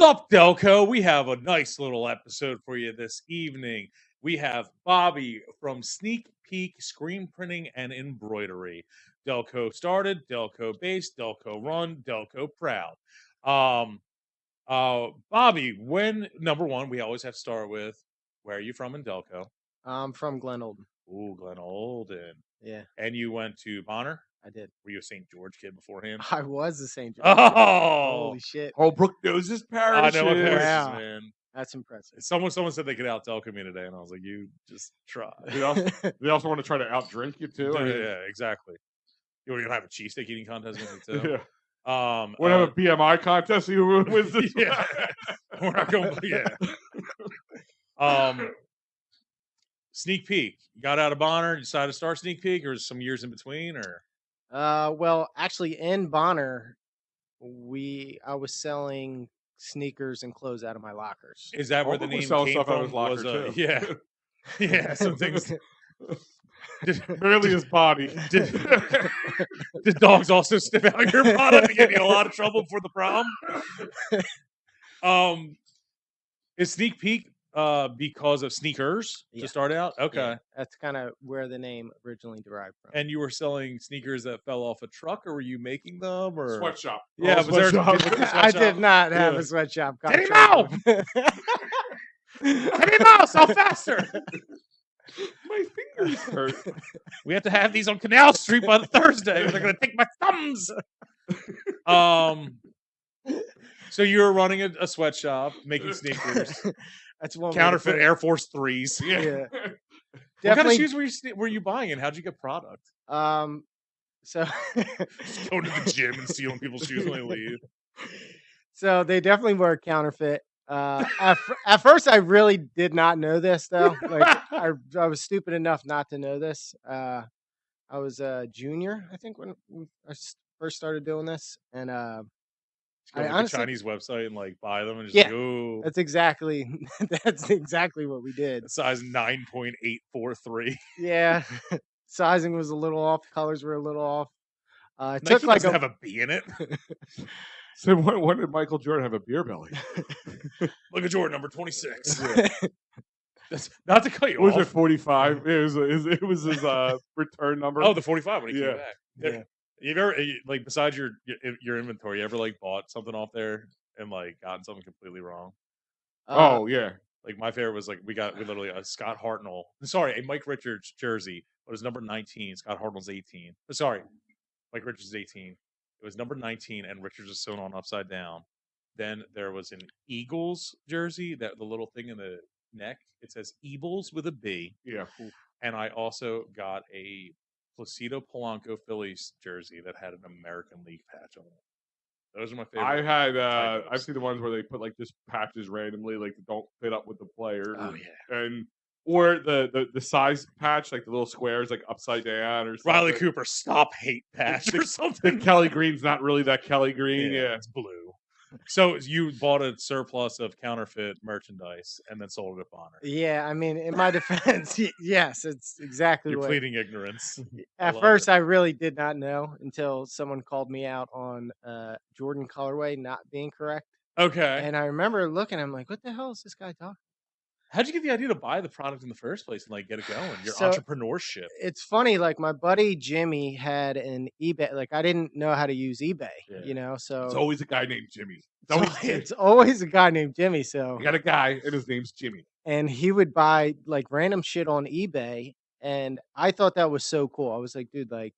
up, Delco? We have a nice little episode for you this evening. We have Bobby from Sneakpeak Screenprinting and Embroidery. Delco started, Delco based, Delco run, Delco proud. Bobby, number one, we always have to start with, where are you from in Delco? I'm from Glen Olden. Ooh, Glen Olden. Yeah. And you went to Bonner? I did. Were you a St. George kid beforehand? I was a St. George Oh! kid. Holy shit. Holbrook knows his parish. I know my parish, Wow. man. That's impressive. Someone said they could out Delco me today, and I was like, you just try. They also want to try to outdrink you, too. Yeah, exactly. You're going to have a cheesesteak eating contest against it, too? Yeah. We're going to have a BMI contest. See who wins this. Yeah. We're not going to, Sneak Peek. You got out of Bonner, decided to start Sneak Peek, or some years in between, or? Well, actually, in Bonner, I was selling sneakers and clothes out of my lockers. Is that where the name came stuff from? out of his locker, too. Yeah. Yeah, some things. Barely his body. Did dogs also sniff out your product to get you a lot of trouble for the prom? Is Sneak Peek because of sneakers to start out? Okay. Yeah, that's kind of where the name originally derived from. And you were selling sneakers that fell off a truck, or were you making them? Or Sweatshop. Yeah, was there a sweatshop. I did not have a sweatshop. Teddy Mouse! Teddy Mouse, how faster! My fingers hurt. We have to have these on Canal Street by the Thursday. They're going to take my thumbs. So you were running a sweatshop, making sneakers. That's one counterfeit Air Force 3s. Yeah. What kind of shoes were you buying, and how'd you get product? So just going to the gym and stealing people's shoes when they leave. So they definitely were counterfeit. At first, I really did not know this, though. Like I was stupid enough not to know this. I was a junior, I think, when I first started doing this, and I honestly, the Chinese website and like buy them and just go. That's exactly what we did. Size 9.843. Yeah, sizing was a little off. Colors were a little off. It took like have a B in it. So when did Michael Jordan have a beer belly? Michael Jordan, number 26. Yeah. That's not to cut you off. Was it 45? It was his return number. Oh, the 45 when he came back. Yeah. You've ever, like, besides your inventory, you ever like bought something off there and like gotten something completely wrong? Oh yeah. Like my favorite was like we literally a Scott Hartnell. Sorry, a Mike Richards jersey. It was number 19. Scott Hartnell's 18. Sorry, Mike Richards is 18. It was number 19, and Richards was sewn on upside down. Then there was an Eagles jersey, that the little thing in the neck. It says Eagles with a B. Yeah. And I also got a Placido Polanco Phillies jersey that had an American League patch on it. Those are my favorite. I've seen the ones where they put like just patches randomly, like don't fit up with the player. Oh yeah. Or the size patch, like the little squares, like upside down or something. Riley Cooper, stop hate patch or something. The Kelly Green's not really that Kelly Green. Yeah, it's blue. So you bought a surplus of counterfeit merchandise and then sold it at Bonner. Yeah, I mean, in my defense, yes, it's exactly You're pleading ignorance. At first, I really did not know until someone called me out on Jordan colorway not being correct. Okay. And I remember looking, I'm like, what the hell is this guy talking? How'd you get the idea to buy the product in the first place and like get it going? Your entrepreneurship. It's funny, like my buddy Jimmy had an eBay. Like I didn't know how to use eBay, so it's always a guy named Jimmy. It's always a guy named Jimmy. So you got a guy and his name's Jimmy. And he would buy like random shit on eBay. And I thought that was so cool. I was like, dude, like,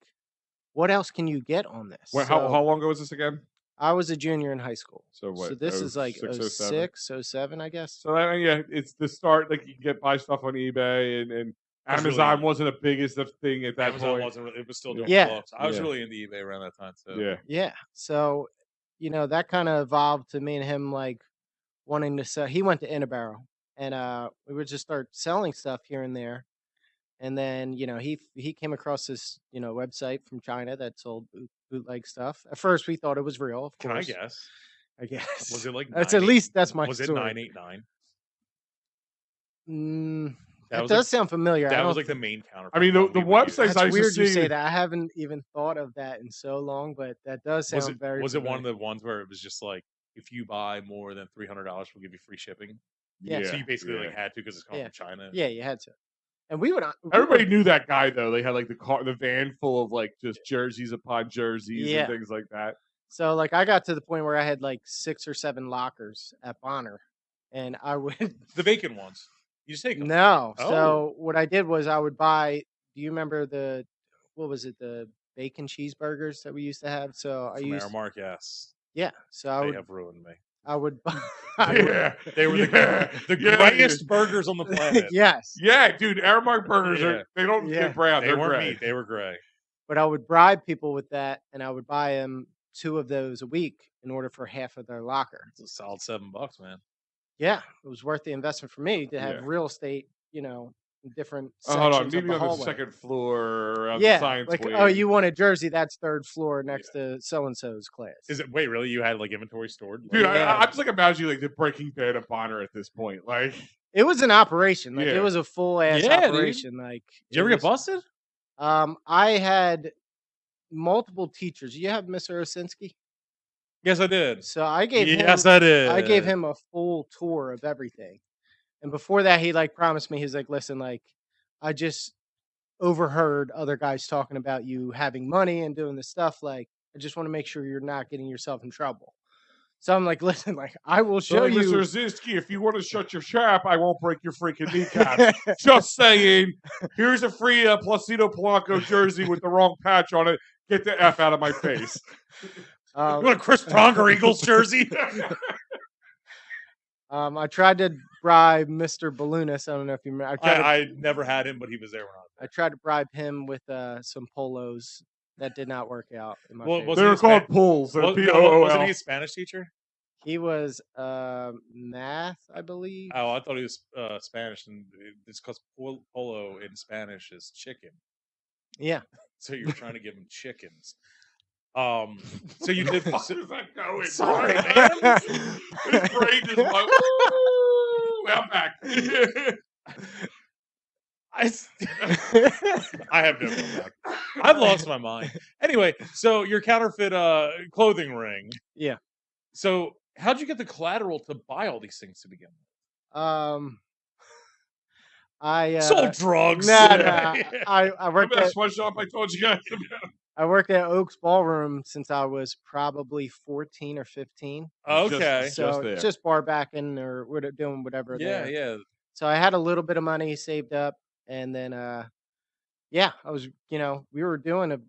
what else can you get on this? Wait, how long ago was this again? I was a junior in high school. So what? So this is like 06, 07, I guess. So yeah, it's the start. Like you can buy stuff on eBay, and Amazon wasn't the biggest thing at that point. Wasn't. It was still doing books. I was really into eBay around that time. So yeah. So that kind of evolved to me and him like wanting to sell. He went to Innabaro, and we would just start selling stuff here and there. And then he came across this website from China that sold bootleg stuff. At first, we thought it was real. Of course. Can I guess? I guess. Was it like? That's at least that's my. Was it 989? That does sound familiar. That was like the main counterpart. I mean, the websites. That's weird you say that. I haven't even thought of that in so long, but that does sound very. Was it one of the ones where it was just like if you buy more than $300, we'll give you free shipping. Yeah. So you basically like had to because it's coming from China. Yeah, you had to. And we would. Everybody knew that guy though. They had like the van full of like just jerseys upon jerseys and things like that. So like I got to the point where I had like 6 or 7 lockers at Bonner, and I would the vacant ones. You just take them. No. Oh. So what I did was I would buy. Do you remember the bacon cheeseburgers that we used to have? So From Aramark, yes. Yeah. So they have ruined me. I would buy. They were the greatest burgers on the planet. Yes. Yeah, dude. Aramark burgers they don't get brown. They weren't meat. They were gray. But I would bribe people with that, and I would buy them 2 of those a week in order for half of their locker. It's a solid $7, man. Yeah, it was worth the investment for me to have real estate, in different sections hold on, of maybe the on hallway. the second floor around the science wing. Oh, you want a jersey? That's 3rd floor next to so-and-so's class. Is it? Wait, really? You had like inventory stored? Dude, I'm just like imagining like the Breaking Bad of Bonner at this point. Like it was an operation. Like it was a full ass operation. Dude. Like did you ever get busted? I had multiple teachers. You have Mr. Osinski? Yes, I did. So I gave him. Yes, I did. I gave him a full tour of everything, and before that, he like promised me. He's like, "Listen, like, I just overheard other guys talking about you having money and doing this stuff. Like, I just want to make sure you're not getting yourself in trouble." So I'm like, "Listen, like, I will show you, Mr. Osinski, if you want to shut your trap, I won't break your freaking kneecaps." Just saying. Here's a free Placido Polanco jersey with the wrong patch on it. Get the F out of my face. You want a Chris Pronger Eagles jersey? I tried to bribe Mr. Balloonist. I don't know if you remember. I never had him, but he was there when I was there. I tried to bribe him with some polos. That did not work out. In my they were called pools. Wasn't he a Spanish teacher? He was math, I believe. Oh, I thought he was Spanish, and it's because polo in Spanish is chicken. Yeah. So you're trying to give him chickens. So you did. How's that going? Sorry, man. His brain just like, ooh, I'm back. I have no comeback. I've lost my mind. Anyway, so your counterfeit clothing ring. Yeah. So how'd you get the collateral to buy all these things to begin with? I sold drugs. Nah. I worked at that sweatshop I told you guys about. I worked at Oaks Ballroom since I was probably 14 or 15. Okay. So just bar backing or doing whatever. Yeah. So I had a little bit of money saved up, and then I was, we were doing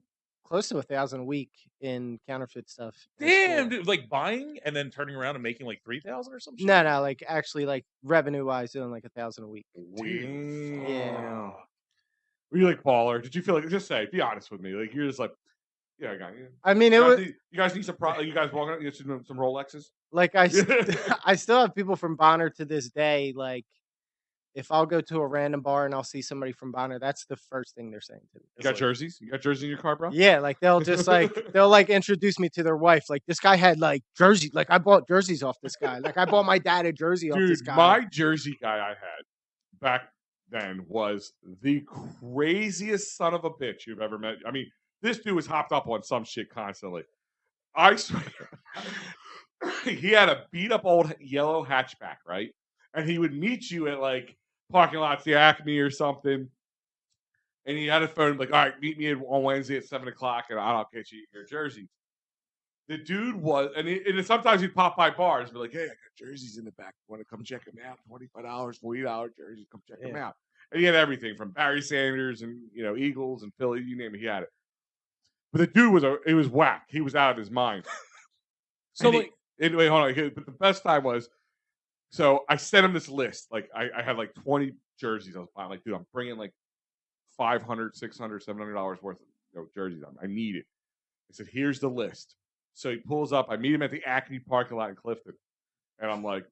close to $1,000 a week in counterfeit stuff. Damn, dude, like buying and then turning around and making like 3,000 or something. No, like actually, like revenue wise, doing like $1,000 a week. Wow. Yeah. Were you like baller? Did you feel like? Just say, be honest with me. Like you're just like, yeah, I got you. I mean, you guys need some. You guys want to get some Rolexes? Like I still have people from Bonner to this day. Like, if I'll go to a random bar and I'll see somebody from Bonner, that's the first thing they're saying to me. You got jerseys? You got jerseys in your car, bro? Yeah, like they'll just they'll introduce me to their wife. Like this guy had like jerseys. Like I bought jerseys off this guy. Like I bought my dad a jersey off this guy. My jersey guy I had back then was the craziest son of a bitch you've ever met. I mean, this dude was hopped up on some shit constantly. I swear. He had a beat up old yellow hatchback, right? And he would meet you at like parking lots, the Acme or something. And he had a phone like, all right, meet me on Wednesday at 7:00 and I'll get you your jerseys. The dude was, and sometimes he'd pop by bars and be like, hey, I got jerseys in the back. Want to come check them out? $25, $40 jerseys. Come check them out. And he had everything from Barry Sanders and, Eagles and Philly, you name it, he had it. But the dude it was whack. He was out of his mind. So anyway, hold on. But the best time was, so I sent him this list. Like I had like 20 jerseys I was buying. Like, dude, I'm bringing like $500, $600, $700 worth of jerseys. I need it. I said, here's the list. So he pulls up. I meet him at the Acme parking lot in Clifton. And I'm like,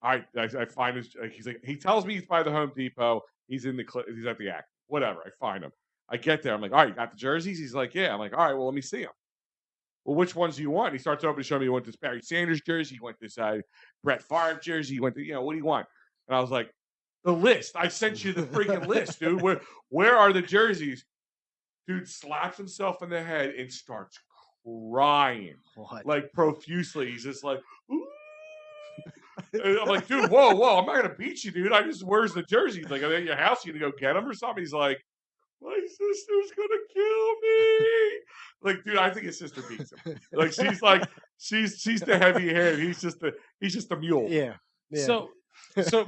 I find his, he's like, he tells me he's by the Home Depot. He's at the Acme. Whatever. I find him. I get there. I'm like, all right, you got the jerseys? He's like, yeah. I'm like, all right, well, let me see them. Well, which ones do you want? He starts over to show me. He went this Barry Sanders jersey. He went this Brett Favre jersey. He went to, what do you want? And I was like, the list. I sent you the freaking list, dude. Where are the jerseys? Dude slaps himself in the head and starts crying. What? Like profusely. He's just like, ooh. And I'm like, dude, whoa, I'm not gonna beat you, dude. I just where's the jersey? He's like, are they at your house? You gonna go get them or something? He's like, my sister's gonna kill me. Like, dude, I think his sister beats him. Like, she's like, she's the heavy hand. He's just the mule. Yeah. So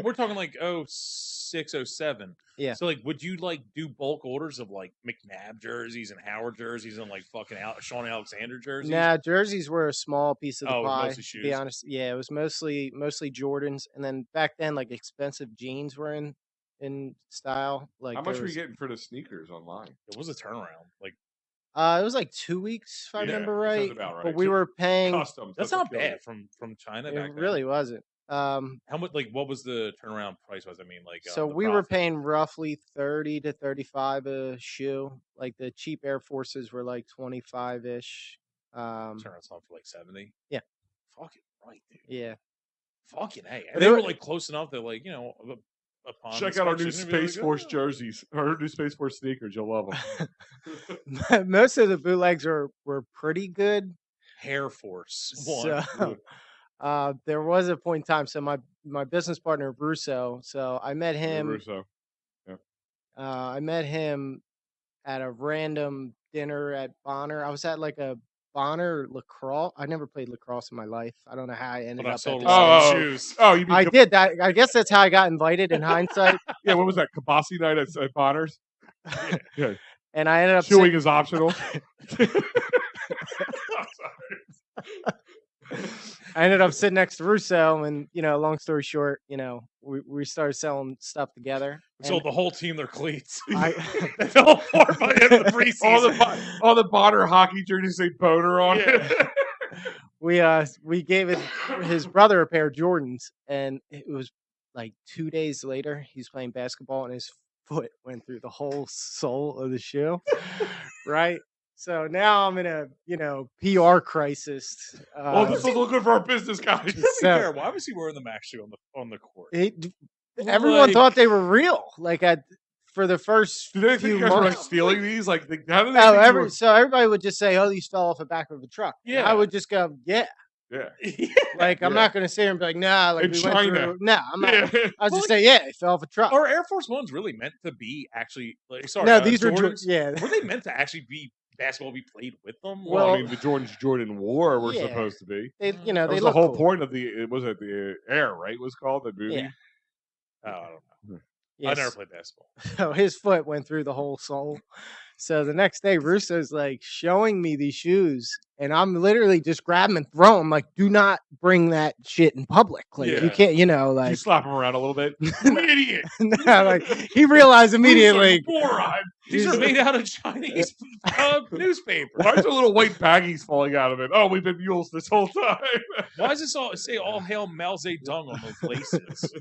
we're talking like 06, 07. Yeah. So like, would you like do bulk orders of like McNabb jerseys and Howard jerseys and like fucking Sean Alexander jerseys? Nah, jerseys were a small piece of the pie. Mostly shoes. To be honest, yeah, it was mostly Jordans, and then back then, like expensive jeans were in style. Like, how much were you getting for the sneakers online? It was a turnaround. Like, it was like 2 weeks, if I remember right. About right. But we were paying customs. That's not bad from China. It back then. really wasn't. How much? Like, what was the turnaround price? Was I mean, like, so we were paying roughly 30 to 35 a shoe. Like the cheap Air Forces were like 25-ish. Turnaround for like 70. Yeah. Fucking right, dude. Yeah. Fucking hey. But And they were like close enough that like, you know, upon check out our new inspection, they'd be Space like, Force "Oh." jerseys, our new Space Force sneakers. You'll love them. Most of the bootlegs were pretty good. Hair Force one. So, there was a point in time. So my business partner Russo. So I met him. Russo. Yeah. I met him at a random dinner at Bonner. I was at like a Bonner lacrosse. I never played lacrosse in my life. I don't know how I ended up at this. Shoes. Oh, you mean I did that. I guess that's how I got invited in hindsight. Yeah, what was that? Kabasi night at Bonner's? Yeah. And I ended up Chewing is optional. I ended up sitting next to Russo, and long story short, we started selling stuff together. We sold the whole team their cleats. They fell apart by the end of the preseason. all the Bonner hockey jerseys say Boner on it. We gave his brother a pair of Jordans, and it was like 2 days later. He's playing basketball, and his foot went through the whole sole of the shoe. Right. So now I'm in a PR crisis. This will look good for our business guys. To be fair, why was he wearing the Max shoe on the court? Everyone thought they were real. Like for the first do they think few you guys were like months. stealing these? Like, how do they? So everybody would just say, "Oh, these fell off the back of a truck." Yeah, and I would just go, "Yeah." Yeah. Like I'm not going to sit here and be like, "Nah." Like in we China. went through. Nah, I'm not. I'll just say, "Yeah, it fell off a truck." Are Air Force Ones really meant to be actually? Like, sorry, no, these Jordans? were yeah. Were they meant to actually be basketball be played with them? Well, I mean, the Jordan War were supposed to be. They, that they was the look whole cool. point of the Air, right? It was called the movie. Yeah. Oh, I don't know. Yes. I never played basketball. So his foot went through the whole sole. So the next day, Russo's like showing me these shoes, and I'm literally just grab them and throw them. Like, do not bring that shit in public. Like, you can't, like you slap him around a little bit. You idiot! Like he realized immediately. Moron. These are made out of Chinese newspaper. Why is there little white baggies falling out of it? Oh, we've been mules this whole time. Why does this all say "All Hail Mao Zedong" on those laces?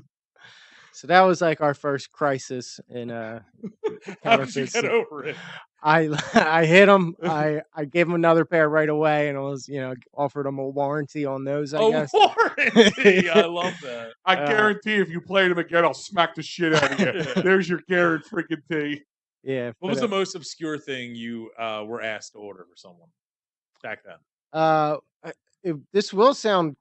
So that was like our first crisis in How did you get over it? I hit him. I gave him another pair right away, and I was offered him a warranty on those. I guess. Warranty! I love that. I guarantee if you played him again, I'll smack the shit out of you. There's your guarantee. Yeah. What was the most obscure thing you were asked to order for someone back then? This will sound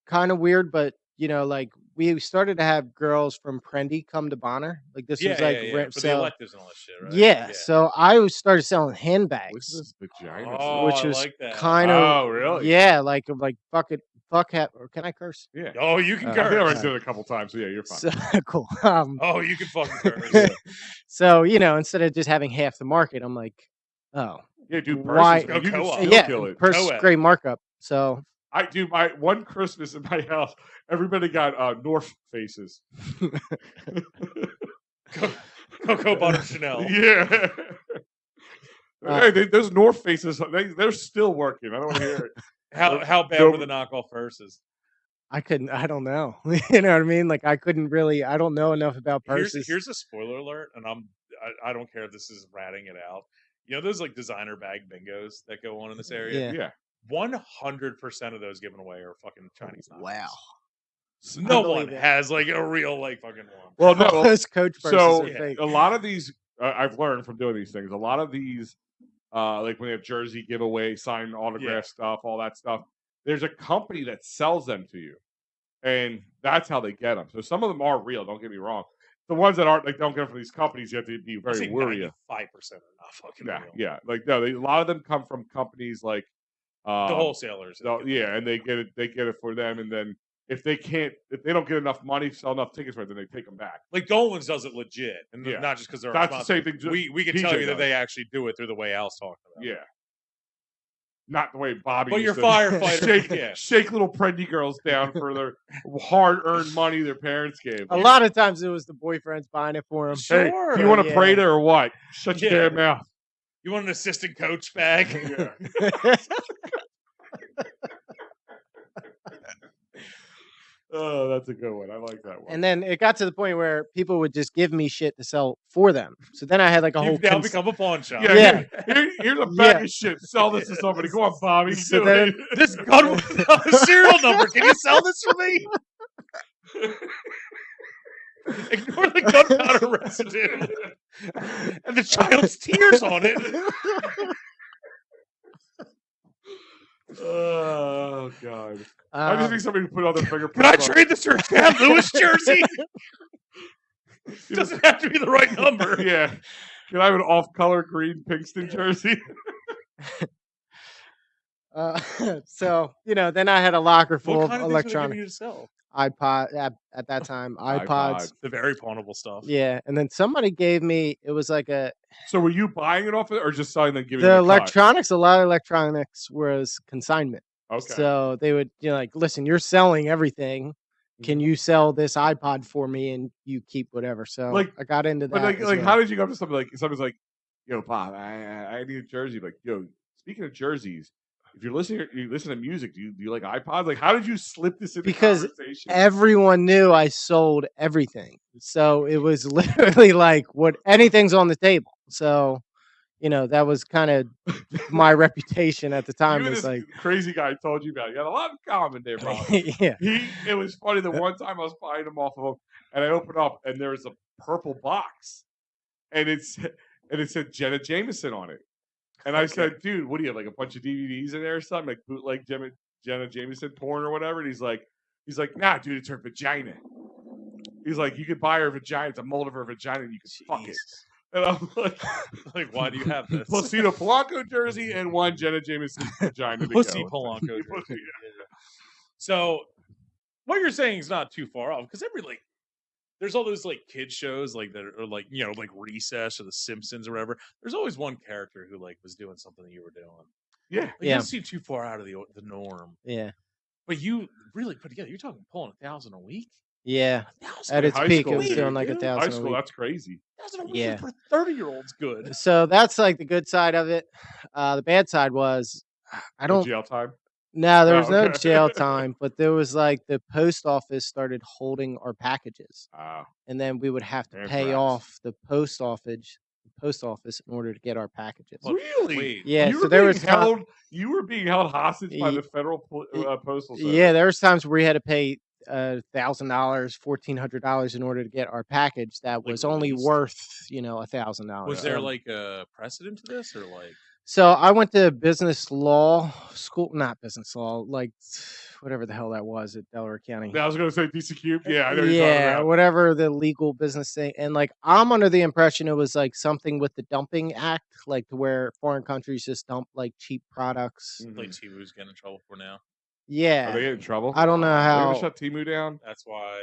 kind of weird, but like we started to have girls from Prendy come to Bonner. Like this was like for the electives and all that shit, right? Yeah. So I started selling handbags, What's this vagina? which was like that. kind of really? yeah, like fuck it, or can I curse? Yeah. Oh, you can I curse. think I already said it a couple times, so yeah, you're fine. So, cool. Oh, you can fucking curse. So instead of just having half the market, I'm like, oh, Yeah, dude. Why- Purses, man, you can Co-op. still yeah, kill it. purse Co-ed. great markup. So I do my one Christmas in my house. Everybody got North faces. Cocoa Butter Chanel. Yeah. Hey, those North faces, they're still working. I don't want to hear it. How bad were the knockoff purses? I don't know. You know what I mean? Like I couldn't really. I don't know enough about purses. Here's a spoiler alert, and I don't care if this is ratting it out. You know those like designer bag bingos that go on in this area? Yeah. 100% of those given away are fucking Chinese knockoffs. Wow. So no believe one it. has like a real like fucking one. Well, no. Those Coach purses So are fake. a lot of these, I've learned from doing these things. A lot of these, like when they have jersey giveaway, signed autograph stuff, all that stuff. There's a company that sells them to you, and that's how they get them. So some of them are real. Don't get me wrong. The ones that aren't, like, don't get them from these companies. You have to be very wary of. 95% are not fucking Yeah, real. yeah. Like no, a lot of them come from companies like The wholesalers. yeah, and they get it for them, and then if they don't get enough money, sell enough tickets for it, then they take them back. Like Dolan's does it legit, and Yeah. not just because they're That's the same thing. We can PJ tell you that does. they actually do it through the way Al's talking about. Yeah. Not the way Bobby. But used your to firefighter, shake little pregnant girls down for their hard-earned money their parents gave. A lot of times it was the boyfriends buying it for him. Hey, Sure. do you want to Yeah. pray to or what? Shut your Yeah. damn mouth. You want an assistant coach bag? Yeah. Oh, that's a good one. I like that one. And then it got to the point where people would just give me shit to sell for them. So then I had like a whole. You've now become a pawn shop. Yeah. Here's a bag of shit. Sell this to somebody. Go on, Bobby. So Do then- it. This gun with a serial number. Can you sell this for me? Ignore the gunpowder residue and the child's tears on it. Oh God! I just think somebody put on their Can I fingerprints. trade this for a Cam Lewis jersey? Doesn't have to be the right number. Yeah. Can I have an off-color green Pinkston jersey? So then I had a locker full What of kind of things were they giving electronic you to sell? iPod at that time iPods. iPod. The very pawnable stuff. Yeah, and then somebody gave me it was like So were you buying it off of it or just selling them, giving the them a cut? electronics. A lot of electronics was consignment. Okay. So they would like, listen, you're selling everything. Can you sell this iPod for me and you keep whatever? So Like- I got into that. But like, as like well. how did you go up to somebody like somebody's like, yo, Bob, I need a jersey. Like, yo, speaking of jerseys, if you listen to music, do you like iPods? Like, how did you slip this into Because conversation? everyone knew I sold everything. So it was literally like what anything's on the table. So, that was kind of my reputation at the time. You and Was this like, crazy guy I told you about. You got a lot in common there, Bob. yeah. It was funny. The one time I was buying them off of him, and I opened up, and there was a purple box, and it said Jenna Jameson on it. And I said, dude, what do you have, like a bunch of DVDs in there or something, like bootleg Jenna Jameson porn or whatever? And he's like, nah, dude, it's her vagina. He's like, you could buy her vagina. It's a mold of her vagina, and you can fuck it. And I'm like, why do you have this? Placido Polanco jersey and one Jenna Jameson vagina. to Pussy go. Polanco. Pussy, jersey. yeah. So what you're saying is not too far off because there's all those like kid shows like that are like like Recess or The Simpsons or whatever. There's always one character who like was doing something that you were doing. Yeah. Like, Yeah. You don't seem too far out of the norm. Yeah. But you really put together. You're talking pulling 1,000 a week. Yeah. 1,000 At a its high peak, school, it was dude, doing like dude. 1,000 High a school, week. that's crazy. 1,000 a week Yeah. for 30-year-olds good. So that's like the good side of it. The bad side was I No don't. jail time. No, there Oh, was no okay. jail time, but there was like the post office started holding our packages, and then we would have to pay Anthrax. off the post office in order to get our packages. What? Really? Wait. Yeah, You so were there being was held. You were being held hostage by Ye- the federal postal service. Yeah, there was times where we had to pay $1,000, $1,400 in order to get our package that Like was only released? worth $1,000. Was there like a precedent to this or like? So I went to business law school, not business law, like whatever the hell that was at Delaware County. I was going to say DC Cube. Yeah, I know what you're talking Yeah, about. whatever the legal business thing. And like I'm under the impression it was like something with the dumping act, like to where foreign countries just dump like cheap products. Like Timu's getting in trouble for now. Are Yeah. they in trouble? I don't know Are they how. gonna shut Timu down? That's why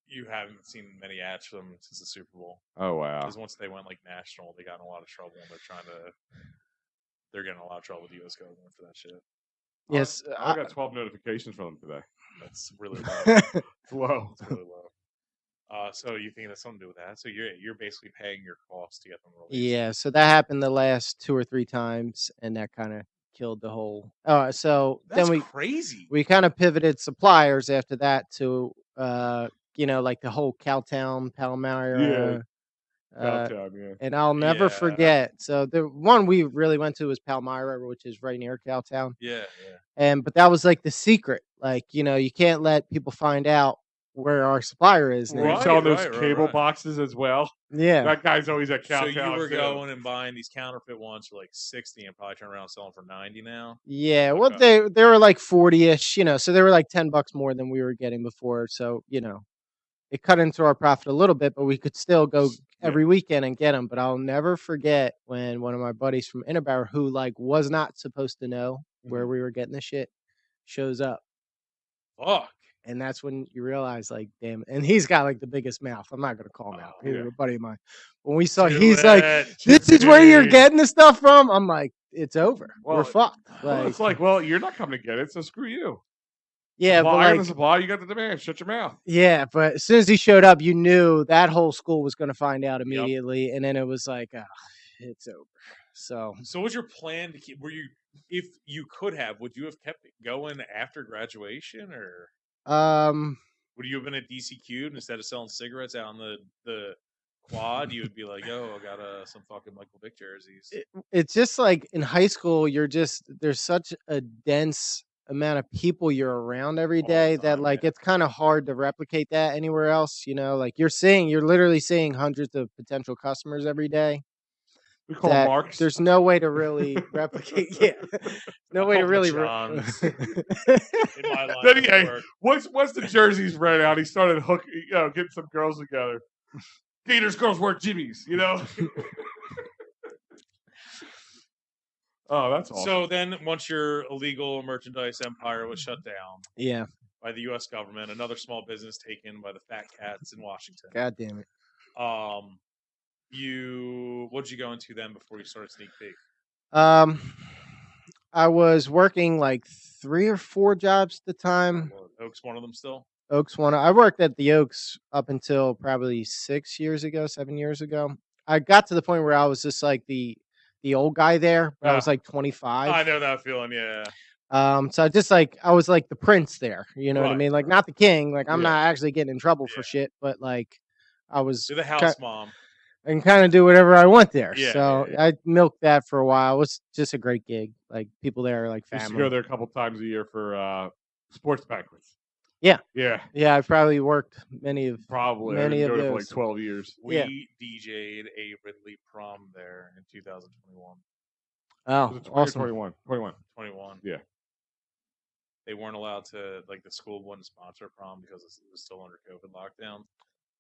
you haven't seen many ads from them since the Super Bowl. Oh wow. Because once they went like national, they got in a lot of trouble, and they're getting in a lot of trouble with the U.S. government for that shit. Yes. I got 12 notifications from them today. That's really low. It's low. It's really low. So you think that's something to do with that? So you're basically paying your costs to get them released. Yeah, so that happened the last 2 or 3 times, and that kind of killed the whole. So That's then crazy. we kind of pivoted suppliers after that to like the whole Cowtown, Palmyra. Cowtown, yeah. And I'll never Yeah. forget. So the one we really went to was Palmyra, which is right near Cowtown. Yeah. But that was like the secret. Like, you can't let people find out where our supplier is now. Were you Right, selling those right, cable right. boxes as well? Yeah. That guy's always at So Cowtown. you were too. going and buying these counterfeit ones for like 60 and probably turn around and selling for 90 now. Yeah, well, Okay. they were like 40-ish, so they were like $10 more than we were getting before. So, it cut into our profit a little bit, but we could still go Yeah. every weekend and get them. But I'll never forget when one of my buddies from Innerbauer, who like was not supposed to know where we were getting the shit, shows up. Fuck. And that's when you realize, like, damn. And he's got like the biggest mouth. I'm not gonna call him out. He's yeah. a buddy of mine. When we saw, Do he's like, it. "This is where you're Dude. getting the stuff from." I'm like, "It's over. We're Well, fucked." Well, it's like, well, you're not coming to get it, so screw you. yeah, but Supply and the like, supply, you got the demand. Shut your mouth. yeah, but as soon as he showed up, you knew that whole school was going to find out immediately, and then it was like, it's over. So So what's your plan to keep? If you could have, would you have kept it going after graduation, or would you have been at DC Cube instead of selling cigarettes out on the quad? You would be like, "Yo, I got some fucking Michael Vick jerseys." it's just like in high school, there's such a dense amount of people you're around every All day the that time, like yeah. it's kind of hard to replicate that anywhere else. Like you're literally seeing hundreds of potential customers every day. We call them marks. There's no way to really replicate. Yeah, no way to really. Johns. In my line Then of he, work. once the jerseys ran out, he started getting some girls together. Gators girls wear Jimmys, Oh, that's awesome. So then, once your illegal merchandise empire was shut down Yeah. by the U.S. government, another small business taken by the fat cats in Washington. God damn it. What'd you go into then before you started Sneak Peek? I was working like 3 or 4 jobs at the time. Oak's one of them still? Oak's one. I worked at the Oaks up until probably 7 years ago. I got to the point where I was just like the old guy there, but I was like 25. I know that feeling, yeah. So I was like the prince there, you know what I Right. mean? Like not the king, like I'm Yeah. not actually getting in trouble for shit, but like I was You're the house mom. I can kind of do whatever I want there. Yeah, so yeah. I milked that for a while. It was just a great gig. Like people there are like I used to family. go there a couple times a year for sports banquets. Yeah. Yeah. Yeah, I probably worked many of Probably. Many I've been of going for like those. 12 years. We Yeah. DJ'd a Ridley prom there in 2021. Oh, Was it 20 or awesome. 21? 21. Yeah. They weren't allowed to, like, the school wouldn't sponsor prom because it was still under COVID lockdown.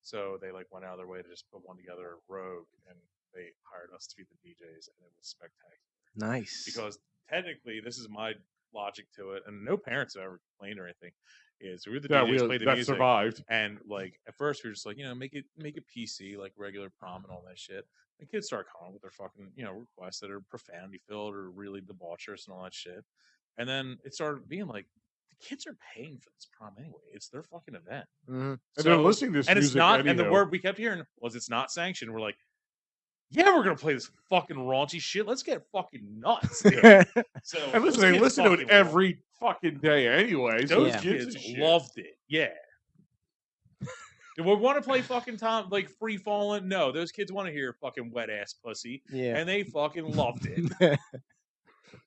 So they like went out of their way to just put one together, Rogue, and they hired us to be the DJs, and it was spectacular. Nice. Because technically, this is my logic to it, and no parents have ever complained or anything. Is we were the DJs, played the that music, survived. and like at first we were just like, make it PC like regular prom and all that shit. And kids start calling with their fucking requests that are profanity filled or really debaucherous and all that shit. And then it started being like, the kids are paying for this prom anyway. It's their fucking event. Mm-hmm. And they're listening to this and music. it's not. And the anyhow. word we kept hearing was, "It's not sanctioned." We're like, "Yeah, we're gonna play this fucking raunchy shit. Let's get fucking nuts." Dude. So And listen, they listen to it every fucking day anyway. So those Yeah. kids loved it. Yeah. Do we want to play fucking like free falling? No, those kids want to hear fucking wet ass pussy, Yeah. and they fucking loved it.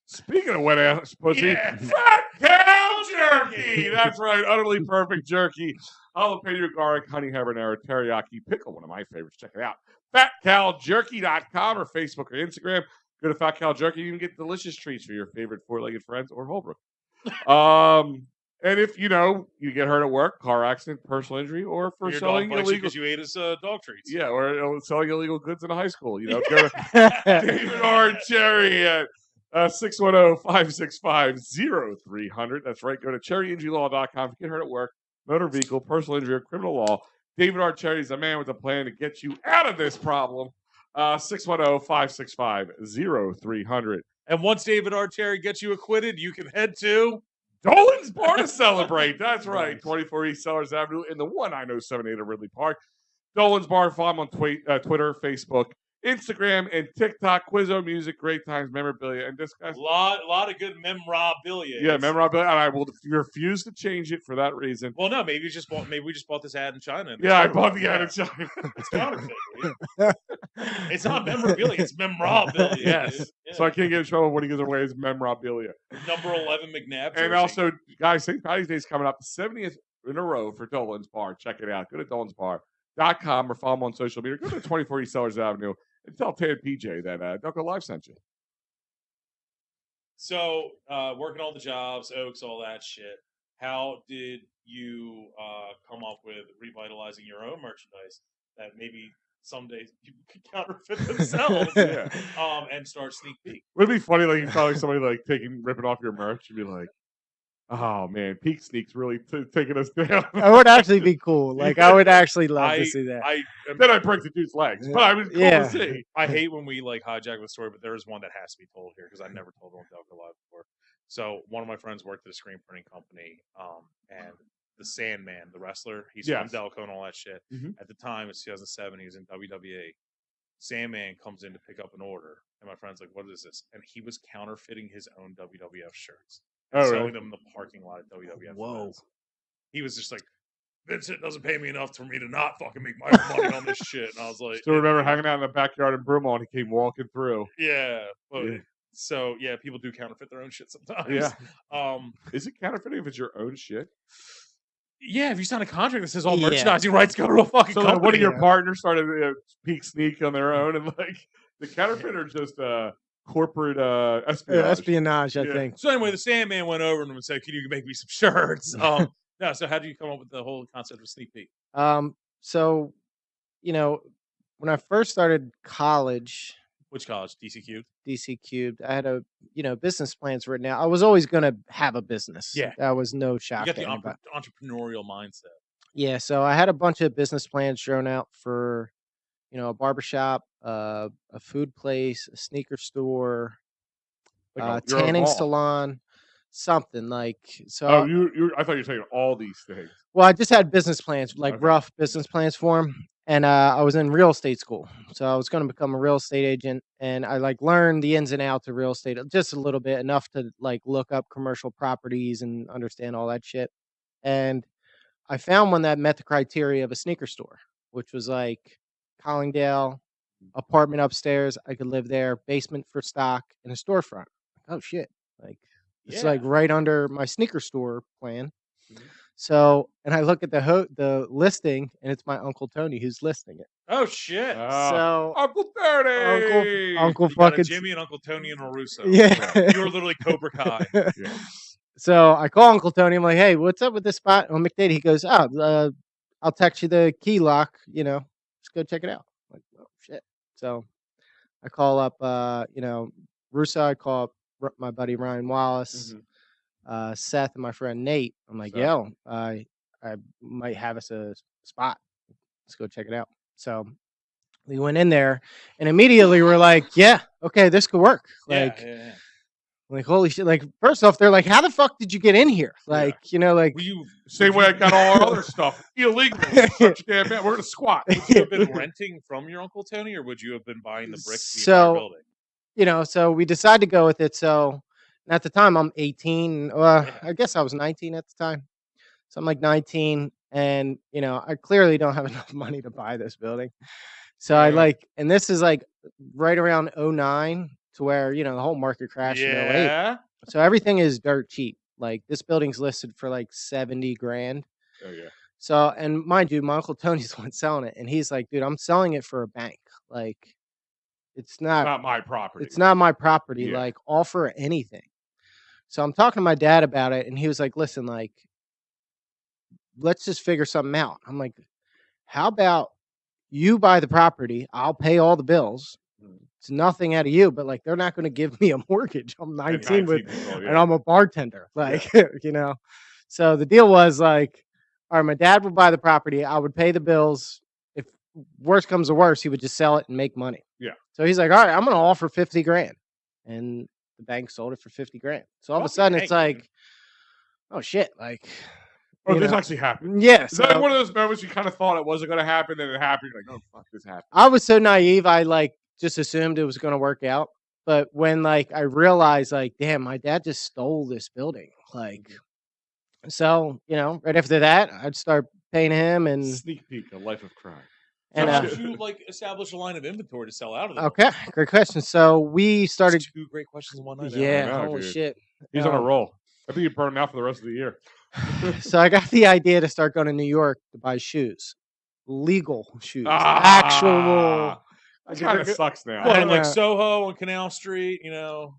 Speaking of wet ass pussy, Yeah. Fat Cow Jerky! That's right, utterly perfect jerky. Jalapeno garlic, honey habanero, teriyaki, pickle, one of my favorites. Check it out. FatCalJerky.com or Facebook or Instagram. Go to Fat Cow Jerky. You can get delicious treats for your favorite four-legged friends or Holbrook. And if you get hurt at work, car accident, personal injury, or for Your selling dog bites you illegal, 'cause you ate his dog treats. yeah, or selling illegal goods in a high school, go to David R. Cherry at 610-565-0300. That's right. Go to cherryinjurylaw.com. If you get hurt at work, motor vehicle, personal injury, or criminal law, David R. Cherry is a man with a plan to get you out of this problem. 610-565-0300. And once David R. Cherry gets you acquitted, you can head to Dolan's Bar to celebrate. That's right. 24 East Sellers Avenue in the 19078 of Ridley Park. Dolan's Bar. Follow them on Twitter, Facebook, Instagram, and TikTok. Quizzo music, great times, memorabilia, and discuss. lot of good memorabilia. Yeah, memorabilia, and I will refuse to change it for that reason. Well, no, maybe we just bought this ad in China. Yeah, I bought the ad in China. It's counterfeit. Dude. It's not memorabilia; it's memorabilia. Yes. Dude. Yeah. So I can't get in trouble when he gives away his memorabilia. Number 11 McNabb. And jersey. also, guys, St. Patty's Day is coming up. The 70th in a row for Dolan's Bar. Check it out. Go to dolansbar.com or follow them on social media. Go to 24 East Sellers Avenue and tell Tan PJ that Delco Live sent you. So, working all the jobs, Oaks, all that shit. How did you come up with revitalizing your own merchandise that maybe someday people could counterfeit themselves and start Sneak Peek? Would it be funny, like you saw like somebody like ripping off your merch and be like, "Oh man, Peak Sneak's really taking us down." That would actually be cool. Like I would actually love to see that. Then I break the dude's legs, but I was cool to see. I hate when we like hijack the story, but there is one that has to be told here because I never told it on Delco Live before. So one of my friends worked at a screen printing company, and the Sandman, the wrestler, he's from Delco and all that shit. Mm-hmm. At the time, it's 2007, he was in WWE. Sandman comes in to pick up an order, and my friend's like, "What is this?" And he was counterfeiting his own WWF shirts. Selling them in the parking lot at WWF. Whoa. Events. He was just like, Vincent doesn't pay me enough for me to not fucking make my money on this shit. And I was like, still remember hanging out in the backyard in Broomall and he came walking through. Yeah. So yeah, people do counterfeit their own shit sometimes. Yeah. Is it counterfeiting if it's your own shit? Yeah, if you sign a contract that says all merchandising rights go to a fucking company. Like one of your partners started Peak Sneak on their own, and like the counterfeiter just corporate espionage, I think. So anyway, the Sandman went over and said, "Can you make me some shirts?" No. So how did you come up with the whole concept of Sneak Peek? So, when I first started college. Which college? DC Cubed? DC Cubed. I had a, business plans written out. I was always going to have a business. Yeah. That was no shock. You got the entrepreneurial mindset. Yeah. So I had a bunch of business plans drawn out for, a barbershop, a food place, a sneaker store, like tanning salon, something like. So. Oh, I thought you were saying all these things. Well, I just had business plans, rough business plans for them. And I was in real estate school. So I was going to become a real estate agent. And I learned the ins and outs of real estate just a little bit, enough to look up commercial properties and understand all that shit. And I found one that met the criteria of a sneaker store, which was Collingdale, apartment upstairs. I could live there, basement for stock, and a storefront. Oh shit. It's right under my sneaker store plan. Mm-hmm. So, and I look at the listing, and it's my Uncle Tony who's listing it. Oh shit! So Uncle Tony, Uncle fucking Jimmy and Uncle Tony and Russo. Yeah, you were literally Cobra Kai. Yeah. So I call Uncle Tony. I'm like, "Hey, what's up with this spot on McDade?" He goes, "Oh, I'll text you the key lock. Just go check it out." I'm like, oh shit! So I call up, Russo. I call up my buddy Ryan Wallace. Mm-hmm. Seth and my friend Nate. I'm like, yo, I might have us a spot. Let's go check it out. So we went in there and immediately we're like, yeah, okay, this could work. Like, holy shit. First off, they're like, how the fuck did you get in here? Same way I got all our other stuff illegally. Such a damn man. We're going to squat. Would you have been renting from your Uncle Tony, or would you have been buying the bricks for the entire building? So we decided to go with it. So at the time, I'm 18. I guess I was 19 at the time. So I'm 19, and I clearly don't have enough money to buy this building. So and this is right around 2009 to where the whole market crashed in 2008. So everything is dirt cheap. This building's listed for $70,000. Oh yeah. So, and mind you, my Uncle Tony's the one selling it, and he's like, dude, I'm selling it for a bank. It's not my property. It's not my property. Yeah. Offer anything. So I'm talking to my dad about it, and he was like, listen, let's just figure something out. I'm like, how about you buy the property? I'll pay all the bills. It's nothing out of you, but they're not going to give me a mortgage. I'm 19 and I'm a bartender. So the deal was all right, my dad would buy the property. I would pay the bills. If worst comes to worst, he would just sell it and make money. Yeah. So he's like, all right, I'm going to offer $50,000. And the bank sold it for $50,000. So all of a sudden it's oh shit. This actually happened. Yeah. Is that one of those moments you kind of thought it wasn't going to happen, and it happened? You're like, oh fuck, this happened. I was so naive. I just assumed it was going to work out. But when I realized damn, my dad just stole this building. So, right after that, I'd start paying him and Sneak Peek, a life of crime. And how did you establish a line of inventory to sell out of them? Okay, great question. So we started. That's 2 great questions in one night. Yeah, holy shit. He's on a roll. I think you burn out for the rest of the year. So I got the idea to start going to New York to buy shoes, legal shoes, Ah, actual. that kind of go- sucks now. What, I in like know. Soho on Canal Street, you know?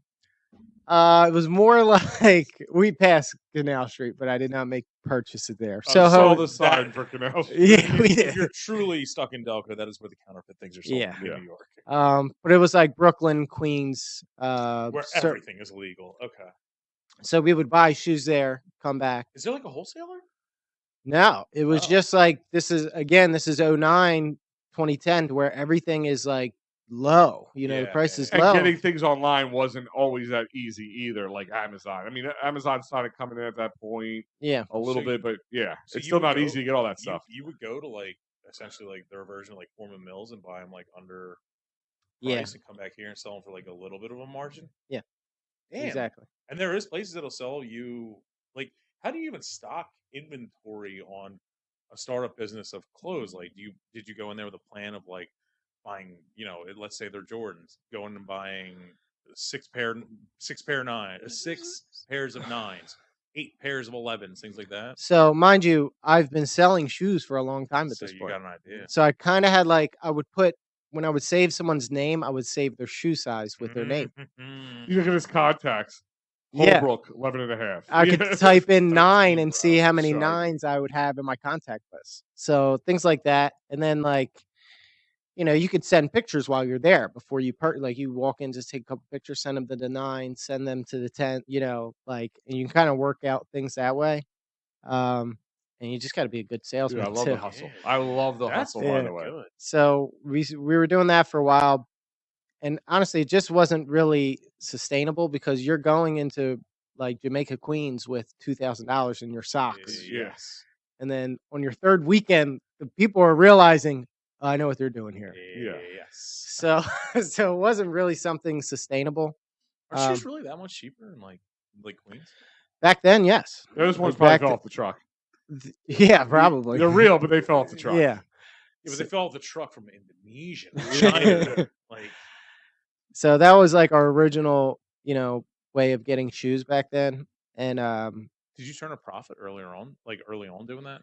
It was more like we passed Canal Street, but I did not make purchases there. I saw Soho, the sign for Canal Street. yeah, we If you're did. truly stuck in Delco, that is where the counterfeit things are sold Yeah. in Yeah. New York, But it was like Brooklyn, Queens. where everything is illegal. Okay. So we would buy shoes there, come back. Is there like a wholesaler? No, it was Oh. just like this is 09, 2010, to where everything is like low. The Yeah, price yeah, is yeah. And low. getting things online wasn't always that easy either, like Amazon. I mean, Amazon started coming in at that point Yeah. a little So bit, but yeah, so it's you still would not go- easy to get all that stuff. You would go to like essentially like their version of like Foreman Mills and buy them like under Yeah. price and come back here and sell them for like a little bit of a margin. Yeah. Damn. Exactly. And there is places that'll sell you like, how do you even stock inventory on a startup business of clothes? Like, did you go in there with a plan of like buying, let's say they're Jordans, going and buying six pairs of nines, 8 pairs of 11s, things like that? So mind you, I've been selling shoes for a long time at So this you point. got an idea. So I kind of had like when I would save someone's name, I would save their shoe size with their name. You look at his contacts. Yeah. Holbrook, 11.5. I could type in 9 and see how many Sharp. 9s I would have in my contact list. So things like that. And then like, you could send pictures while you're there before you you walk in, just take a couple pictures, send them to the 9, send them to the 10, and you can kind of work out things that way. And you just got to be a good Dude, salesman I love too. the hustle. I love the That's hustle, by the fucking way. good. So we were doing that for a while, and honestly, it just wasn't really sustainable because you're going into like Jamaica, Queens with $2,000 in your socks, Yes. and then on your third weekend, the people are realizing, I know what they're doing here. Yeah. Yes. So it wasn't really something sustainable. Are shoes really that much cheaper in like Queens? Back then, yes. Those ones Like, probably back fell th- off the truck. Yeah, probably. They're real, but they fell off the truck. Yeah. Yeah, but they fell off the truck from Indonesia, China. Like, So that was like our original, way of getting shoes back then. And did you turn a profit early on doing that?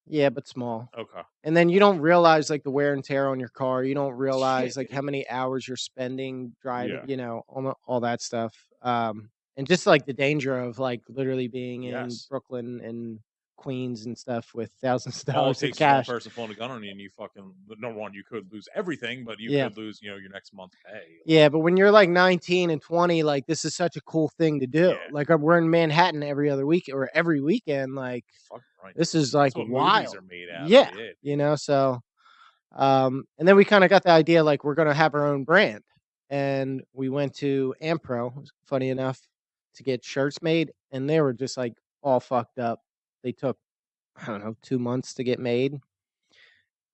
yeah, but small. Okay. And then you don't realize like the wear and tear on your car. You don't realize Shit, like how many hours you're spending driving, Yeah. all that stuff. And just like the danger of like literally being in Yes. Brooklyn and Queens and stuff with thousands of All it dollars in takes is one cash. person pulling a gun on you, and you fucking number one, you could lose everything, but you Yeah. could lose, your next month's pay. Yeah, but when you're like 19 and 20, like this is such a cool thing to do. Yeah. Like we're in Manhattan every other week or every weekend. Like Fucking right. this is That's like what wild. movies are made out Yeah. of. Yeah. So and then we kind of got the idea like we're gonna have our own brand, and we went to Ampro, funny enough, to get shirts made, and they were just like all fucked up. They took, I don't know, 2 months to get made,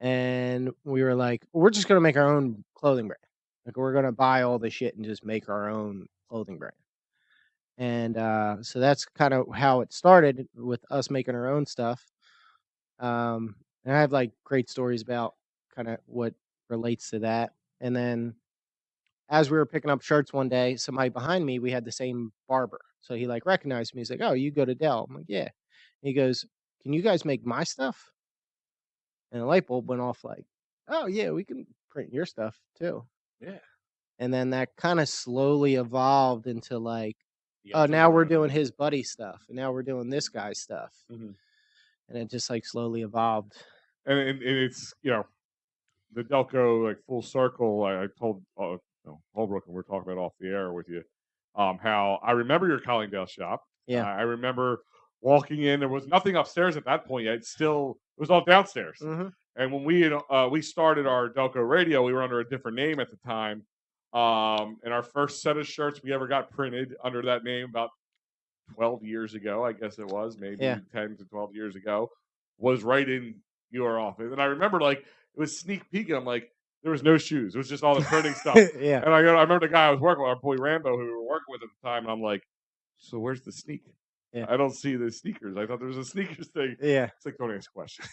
and we were like, we're just gonna make our own clothing brand. Like we're gonna buy all the shit and just make our own clothing brand. And so that's kind of how it started with us making our own stuff. And I have like great stories about kind of what relates to that. And then as we were picking up shirts one day, somebody behind me, we had the same barber. So he like recognized me. He's like, "Oh, you go to Dell?" I'm like, "Yeah." He goes, "Can you guys make my stuff?" And the light bulb went off like, "Oh yeah, we can print your stuff too." Yeah. And then that kind of slowly evolved into like, The oh, now we're doing entrepreneur. his buddy stuff, and now we're doing this guy's stuff, Mhm. and it just like slowly evolved. And it's, the Delco, like full circle. I told Holbrook, and we're talking about off the air with you, how I remember your Collingdale shop. Yeah. I remember walking in. There was nothing upstairs at that point yet. It was all downstairs. Mhm. And when we started our Delco Radio, we were under a different name at the time. And our first set of shirts we ever got printed under that name about 12 years ago, I guess it was, maybe Yeah. 10 to 12 years ago, was right in your office. And I remember like it was Sneakpeak, and I'm like, there was no shoes. It was just all the printing stuff. Yeah. And I remember the guy I was working with, our boy Rambo, who we were working with at the time, and I'm like, so where's the sneak? Yeah. I don't see the sneakers. I thought there was a sneakers thing. Yeah. It's like, don't ask questions.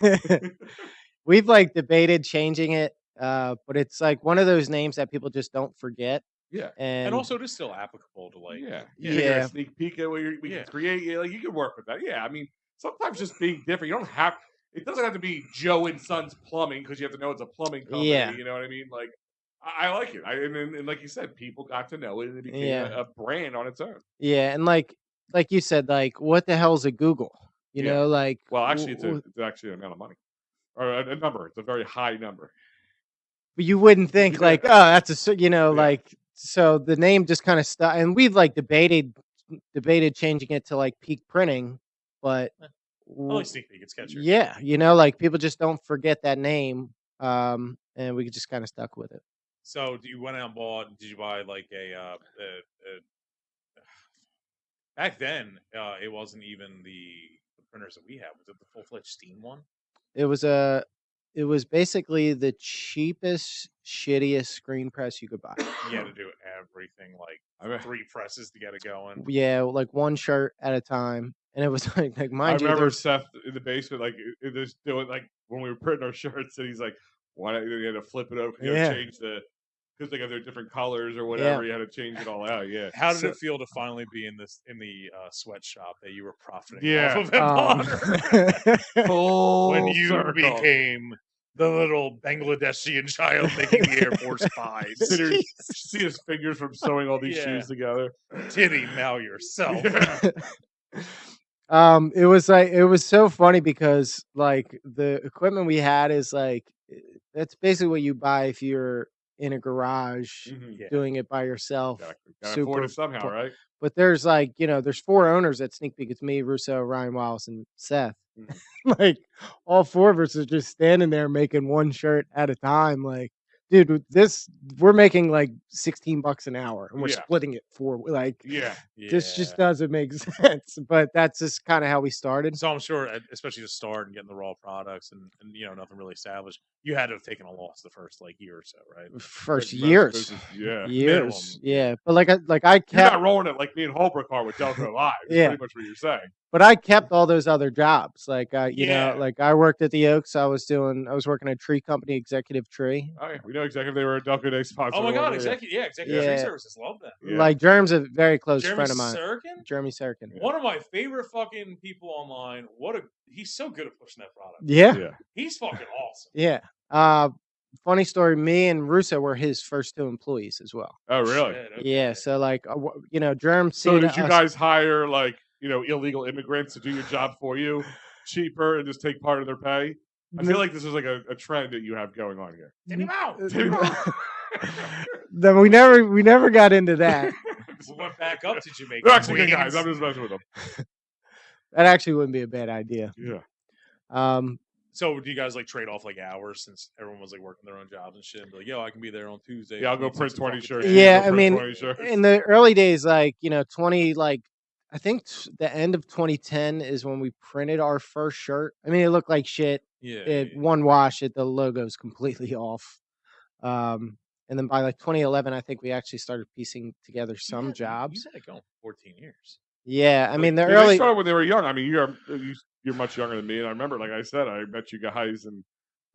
We've like debated changing it, but it's like one of those names that people just don't forget. Yeah. And also, it is still applicable to like. Yeah. Yeah. Sneak peek at what we Yeah. can create. Yeah, like you can work with that. Yeah. I mean, sometimes just being different. You don't have. It doesn't have to be Joe and Sons Plumbing because you have to know it's a plumbing company. Yeah. You know what I mean? Like, I like it. And like you said, people got to know it, and it became Yeah. a brand on its own. Yeah, and like you said, like what the hell's a Google? You Yeah. know, like Well, actually, it's actually an amount of money or a number. It's a very high number. you wouldn't think like, oh, that's a Yeah. like so the name just kind of stuck, and we've like debated changing it to like Peak Printing, but I like Sneakpeak. It's catchier. yeah, you know, like people just don't forget that name, and we just kind of stuck with it. So you went out and bought? Did you buy like a back then? It wasn't even the printers that we have. Was it the full fledged Steam one? It was basically the cheapest, shittiest screen press you could buy. You had to do everything like 3 presses to get it going. Yeah, like one shirt at a time, and it was like mind you, remember Seth in the basement, like just doing like when we were printing our shirts, and he's like, "Why not?" You had to flip it over. You had to change because they got their different colors or whatever. You had to change it all out. Yeah. How did it feel to finally be in the sweatshop that you were profiting Yeah. off of it? Full when you circle. became the little Bangladeshi child making the Air Force pies. See his fingers from sewing all these shoes together. Titty, now yourself. It was so funny because like the equipment we had is like that's basically what you buy if you're in a garage doing it by yourself. Gotta afford it somehow, right? But there's like, you know, there's 4 owners at Sneakpeak. It's me, Russo, Ryan Wallace, and Seth. Like all 4 of us are just standing there making one shirt at a time. Like, dude, we're making like $16 an hour and we're splitting it 4 like this just doesn't make sense. But that's just kind of how we started. So I'm sure, especially to start and getting the raw products and you know, nothing really established, you had to have taken a loss the first like year or so, right? First years. Years. Yeah. But like I kept you're not rolling it like me and Holbrook are with Delco Live. That's pretty much what you're saying. But I kept all those other jobs. Like you know, like I worked at the Oaks. I was working at a tree company, Executive Tree. Oh yeah, we know Executive. They were a Delco Day sponsor. Oh my god, Executive Tree Services. Love that. Yeah. Like Jerem's a very close Jeremy friend of mine. Jeremy Sirkin. One of my favorite fucking people online. He's so good at pushing that product. Yeah. He's fucking awesome. Yeah. Funny story. Me and Russo were his first 2 employees as well. Oh really? Shit, okay. Yeah. So like, you know, Jerem. So did you guys hire like, you know, illegal immigrants to do your job for you cheaper and just take part of their pay? I feel like this is like a trend that you have going on here. Take him out. Then we never got into that. We went back up to Jamaica. They're actually good guys. I'm just messing with them. That actually wouldn't be a bad idea. Yeah. So do you guys like trade off like hours since everyone was like working their own jobs and shit? And be like, yo, I can be there on Tuesday. Yeah, I'll go print 20 shirts. Yeah, I mean, in the early days, like, you know, I think the end of 2010 is when we printed our first shirt. I mean, it looked like shit. One wash, the logo's completely off. And then by like 2011, I think we actually started piecing together some jobs. You had it going 14 years. Yeah, I mean, they started when they were young. I mean, you're much younger than me, and I remember, like I said, I met you guys, and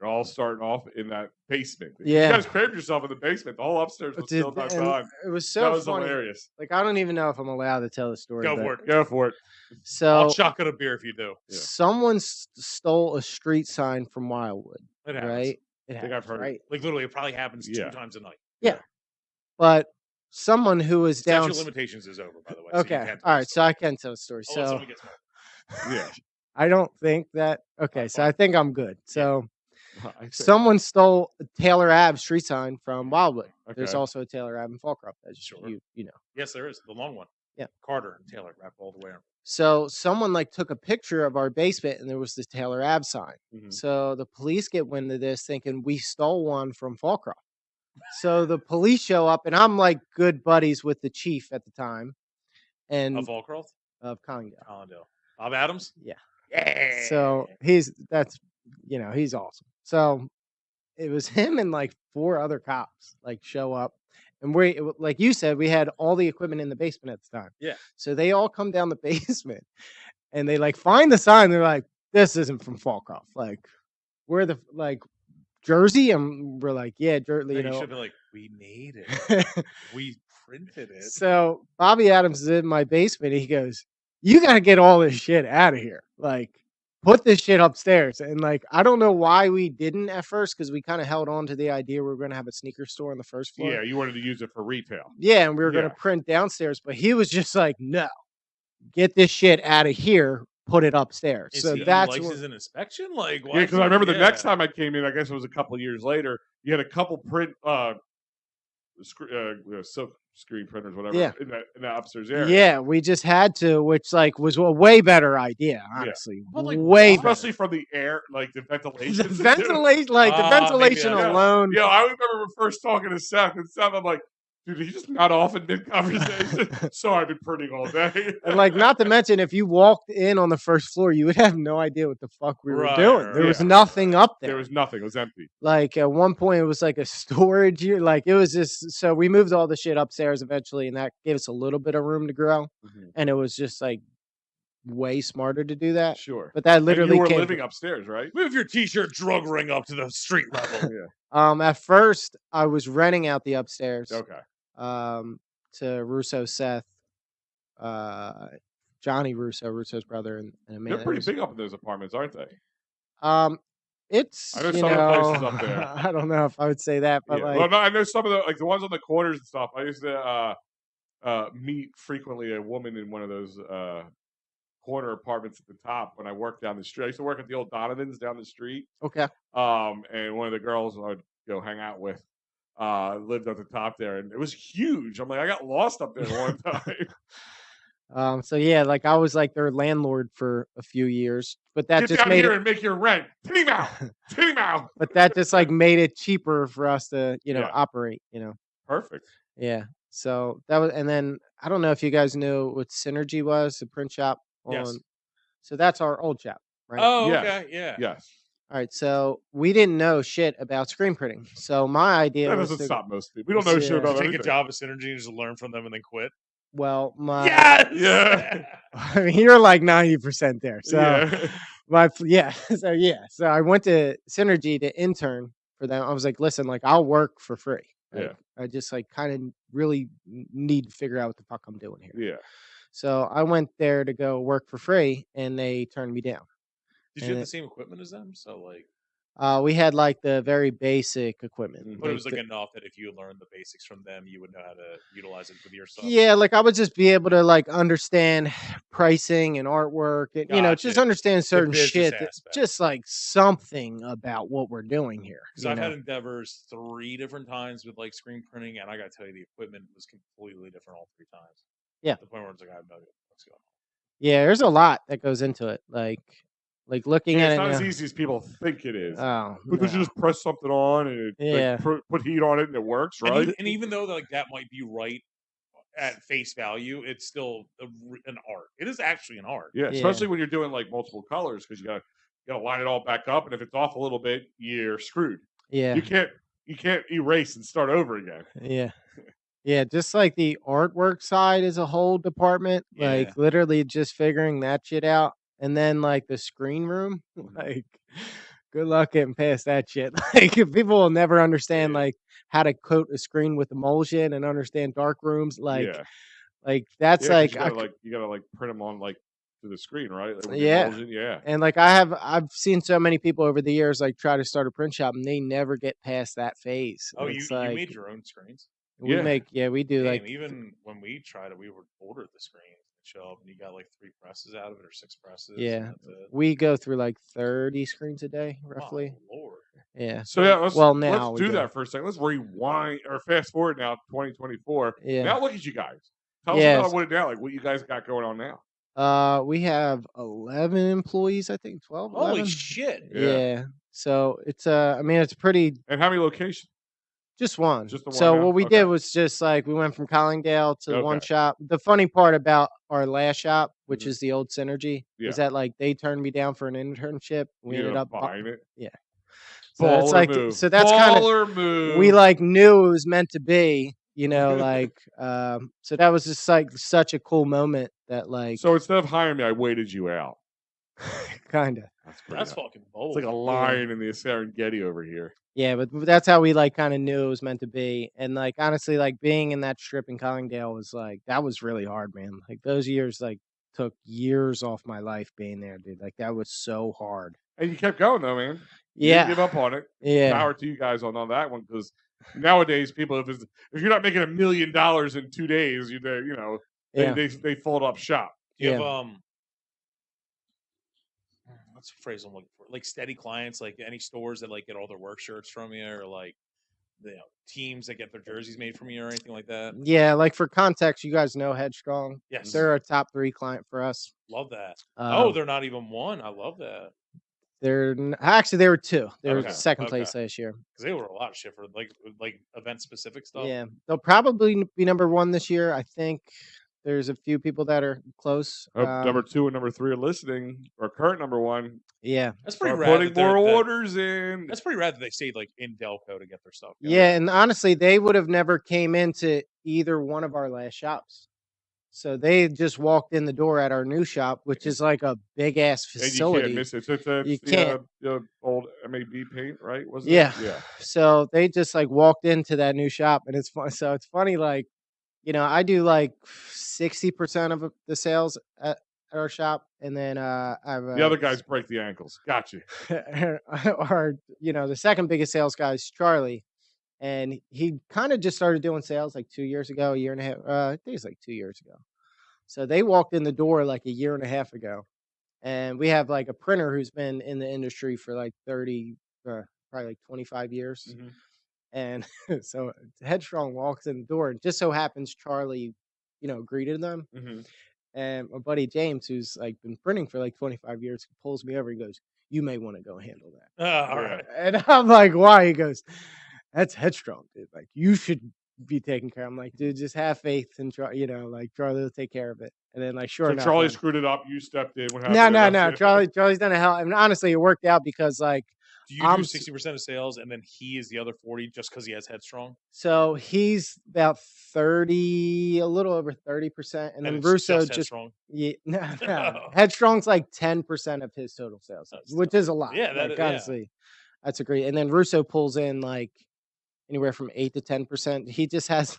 you're all starting off in that basement. Yeah, you guys crammed yourself in the basement. The whole upstairs was still not done. It was so that was funny. Hilarious. Like, I don't even know if I'm allowed to tell the story. Go for it. So I'll chuck it a beer if you do. Yeah. Someone stole a street sign from Wildwood. It happens. Right? I think I've heard it. Like literally, it probably happens 2 times a night. Yeah, but someone who was down. Statute of limitations is over, by the way. Okay, so all right. So I can tell the story. So yeah, I don't think that. Okay, so I think I'm good. So someone stole a Taylor Ave street sign from Wildwood. Okay. There's also a Taylor Ave in Fallcroft, as you know. Yes, there is the long one. Yeah, Carter and Taylor wrapped all the way around. So someone like took a picture of our basement, and there was this Taylor Ave sign. Mm-hmm. So the police get wind of this, thinking we stole one from Fallcroft. So the police show up, and I'm like good buddies with the chief at the time, and of Fallcroft, of Collingdale. Bob Adams. Yeah. So he's awesome. So it was him and like 4 other cops like show up, and we, like you said, we had all the equipment in the basement at the time. Yeah. So they all come down the basement, and they like find the sign. They're like, "This isn't from Fallcroft. Like, we're the like." Jersey, and we're like, yeah, Jersey. You should be like, we made it. We printed it. So Bobby Adams is in my basement. He goes, you got to get all this shit out of here. Like, put this shit upstairs. And like, I don't know why we didn't at first because we kind of held on to the idea we were going to have a sneaker store on the first floor. Yeah, you wanted to use it for retail. Yeah, and we were going Yeah. to print downstairs, but he was just like, no, get this shit out of here, put it upstairs. Is So he that's likes what, his inspection? Like, why Yeah, is because I he- remember the next yeah. time I came in, I guess it was a couple of years later, you had a couple print silk screen printers, whatever, Yeah. in that upstairs area. yeah, we just had to, which like was a way better idea, honestly. But, like, way better. Especially from the air, like the ventilation. The ventilation, like the maybe ventilation that's- alone. Yeah, I remember first talking to Seth, and Seth, I'm like, dude, he just got off in mid conversation. Sorry, I've been printing all day. And like, not to mention, if you walked in on the first floor, you would have no idea what the fuck we were Right, doing. There was right, nothing up there. There was nothing. It was empty. Like at one point, it was like a storage. Like it was just. So we moved all the shit upstairs eventually, and that gave us a little bit of room to grow. And it was just like way smarter to do that. Sure. But that And literally you were came. living upstairs, right? Move your t-shirt drug ring up to the street level. At first, I was renting out the upstairs. Okay. To Russo, Seth, Johnny Russo, Russo's brother, and Amanda. They're pretty big up in those apartments, aren't they? It's I know you some of the know, places up there. I don't know if I would say that, but Yeah. like Well, no, I know some of the the ones on the corners and stuff. I used to meet frequently a woman in one of those corner apartments at the top when I worked down the street. I used to work at the old Donovans down the street. okay, And one of the girls I'd go hang out with lived at the top there, and it was huge. I'm like, I got lost up there one time. so yeah, like I was like their landlord for a few years, but that Get just down made here it. and make your rent. Titty mouth. Titty mouth. But that just like made it cheaper for us to Yeah. operate. Perfect. Yeah. So that was, and then I don't know if you guys knew what Synergy was, the print shop. Yes. So that's our old shop, right? Oh, Yes. okay, yeah. Yes. All right. So we didn't know shit about screen printing. So my idea That was doesn't to, stop most people. We don't know shit Yeah. about Take a anything. job at Synergy and just learn from them and then quit. well, my Yes. Yeah. I mean, you're like 90% there. So Yeah. So I went to Synergy to intern for them. I was like, listen, like I'll work for free. Like, Yeah. I just like kind of really need to figure out what the fuck I'm doing here. Yeah. So I went there to go work for free, and they turned me down. Did you have the same equipment as them? So like, We had like the very basic equipment. Mhm. but it was like the- enough that if you learned the basics from them, you would know how to utilize it with your stuff. yeah, like I would just be able to like understand pricing and artwork, and just Gotcha. understand certain business shit, aspect. just like something about what we're doing here. Because you I've know? had endeavors 3 different times with like screen printing, and I got to tell you, the equipment was completely different all 3 times. Yeah. To the point where it's like, I have no idea what's going on. Yeah, there's a lot that goes into it. Like looking Yeah, at it's it. not as now- easy as people think it is. Oh, Because you no. just press something on and it, Yeah. put heat on it and it works, And right? and even though like that might be right at face value, it's still an art. It is actually an art. Yeah, Yeah. especially when you're doing like multiple colors because you gotta line it all back up, and if it's off a little bit, you're screwed. Yeah, You can't erase and start over again. yeah, yeah. Just like the artwork side is a whole department. Yeah. Like literally just figuring that shit out, and then like the screen room. Like, good luck getting past that shit. Like, people will never understand Yeah. like how to coat a screen with emulsion and understand dark rooms. Like, yeah, like that's yeah, 'cause like, you gotta like print them on like to the screen, right? Like, with the Yeah. emulsion, yeah. and like I've seen so many people over the years like try to start a print shop and they never get past that phase. Oh, And you it's like, made your own screens? we Yeah. make we do Damn, like even when we tried it, we would order the screens and show up, and you got like 3 presses out of it or 6 presses. and Yeah. that's it. we go through like 30 screens a day roughly. Oh, Lord. Yeah. So yeah, let's Well, now we do do. that for a second. Let's rewind or fast forward now, 2024. Yeah. Now look at you guys. Tell us Yes. about what it now, like what you guys got going on now. We have 11 employees, I think 12. Holy 11? shit. Yeah. So it's I mean it's pretty And how many locations? just one. Just the one so now? what we Okay. did was just like we went from Collingdale to one Okay. shop. The funny part about our last shop, which Mhm. is the old Synergy, Yeah. is that like they turned me down for an internship. We You ended ended up buying it. So it's Baller like move. so that's kind of Baller move. we like knew it was meant to be, like so that was just like such a cool moment that like So instead of hiring me, I waited you out. kind of. That's pretty That's nice. fucking bold. It's like a lion in the Serengeti over here. Yeah, but that's how we like kind of knew it was meant to be. And like honestly, like being in that strip in Collingdale was like that was really hard, man. Like those years like took years off my life being there, dude. Like that was so hard. And you kept going though, man. You Yeah. didn't give up on it. Yeah. Power to you guys on that one, because nowadays people, if you're not making $1 million in 2 days, they fold up shop. You have what's the phrase I'm looking for? Like steady clients, like any stores that like get all their work shirts from you, or like teams that get their jerseys made from you, or anything like that. Yeah, like for context, you guys know Headstrong. Yes, they're a top 3 client for us. Love that. Oh, they're not even 1. I love that. Actually they were 2. They were Okay, second place last year because they were a lot of shit for like event specific stuff. Yeah, they'll probably be number 1 this year. I think there's a few people that are close. Number 2 and number 3 are listening, or current number 1. Yeah, that's pretty rad. Putting more orders in. That's pretty rad that they stayed like in Delco to get their stuff. Yeah, and honestly, they would have never came into either one of our last shops. So they just walked in the door at our new shop, which is like a big ass facility. And you can't miss it. It's you can't. The old MAB paint, right? Wasn't yeah. it? Yeah. So they just like walked into that new shop, and it's fun. So it's funny, like, I do like 60% of the sales at our shop, and then the other guys break the ankles. Gotcha. The second biggest sales guy is Charlie, and he kind of just started doing sales like 2 years ago, a year and a half. I think it's like 2 years ago. So they walked in the door like a year and a half ago, and we have like a printer who's been in the industry for like 30, probably like 25 years. Mm-hmm. And so Headstrong walks in the door, and just so happens Charlie, greeted them. Mm-hmm. And my buddy James, who's like been printing for like 25 years, pulls me over. He goes, "You may want to go handle that." All right. And I'm like, "Why?" He goes, "That's Headstrong, dude. Like, you should be taking care." I'm like, "Dude, just have faith and Charlie will take care of it." And then like, sure enough, Charlie screwed it up. You stepped in. What No. Charlie's done a hell. I mean, honestly, it worked out because like, do you do 60% of sales, and then he is the other 40 just because he has Headstrong? So he's about 30, a little over 30%, and then Russo just no. Headstrong's like 10% of his total sales, which is a lot. Yeah, honestly, that's a great. And then Russo pulls in like anywhere from 8 to 10%. He just has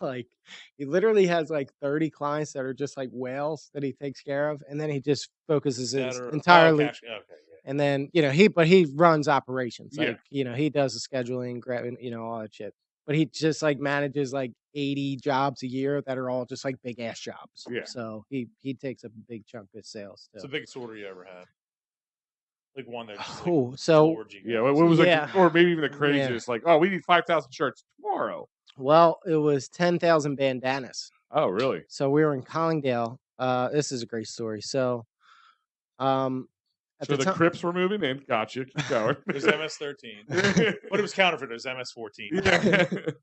he literally has like 30 clients that are just like whales that he takes care of, and then he just focuses his entirely. Okay, yeah. And then he runs operations. He does the scheduling, grabbing, all that shit. But he just like manages like 80 jobs a year that are all just like big ass jobs. Yeah. So he takes a big chunk of sales. It's the biggest order you ever had. Like one that just, what was or maybe even the craziest, we need 5,000 shirts tomorrow. Well, it was 10,000 bandanas. Oh, really? So we were in Collingdale. This is a great story. So, so the Crips were moving in. Gotcha. Keep going. It was MS-13. But it was counterfeit. It was MS-14. Yeah.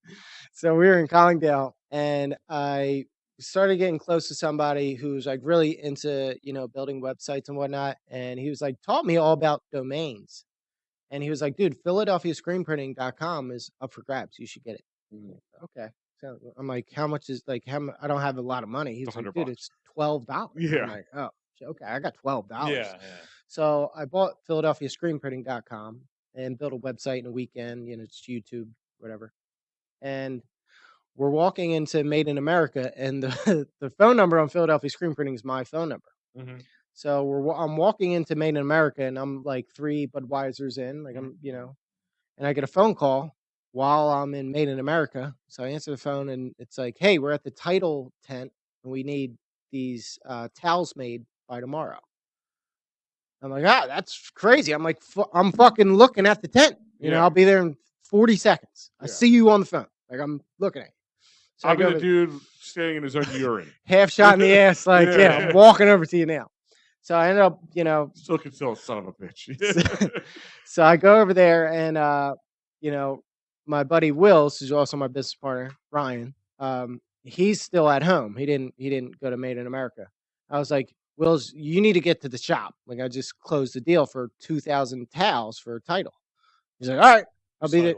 So we were in Collingdale, and I started getting close to somebody who's like really into, building websites and whatnot. And he was like, taught me all about domains. And he was like, dude, PhiladelphiaScreenprinting.com is up for grabs. You should get it. Okay. So I'm like, how much is I don't have a lot of money. He's like, dude, it's $12. Yeah. I'm like, oh, okay. I got $12. Yeah. So I bought PhiladelphiaScreenprinting.com and built a website in a weekend. It's YouTube, whatever. And we're walking into Made in America, and the phone number on Philadelphia Screen Printing is my phone number. Mm-hmm. So I'm walking into Made in America, and I'm like 3 Budweisers in, like I'm, and I get a phone call while I'm in Made in America. So I answer the phone, and it's like, "Hey, we're at the title tent, and we need these towels made by tomorrow." I'm like, that's crazy. I'm like, I'm fucking looking at the tent. I'll be there in 40 seconds. I see you on the phone. Like, I'm looking at you. So I'll be the dude standing in his own urine. Half shot in the ass. Like, I'm walking over to you now. So I ended up, Still can still son of a bitch. So I go over there, and, my buddy Wills, who's also my business partner, Ryan, he's still at home. He didn't go to Made in America. I was like, Wills, you need to get to the shop. Like, I just closed the deal for 2,000 towels for a title. He's like, all right, I'll be there.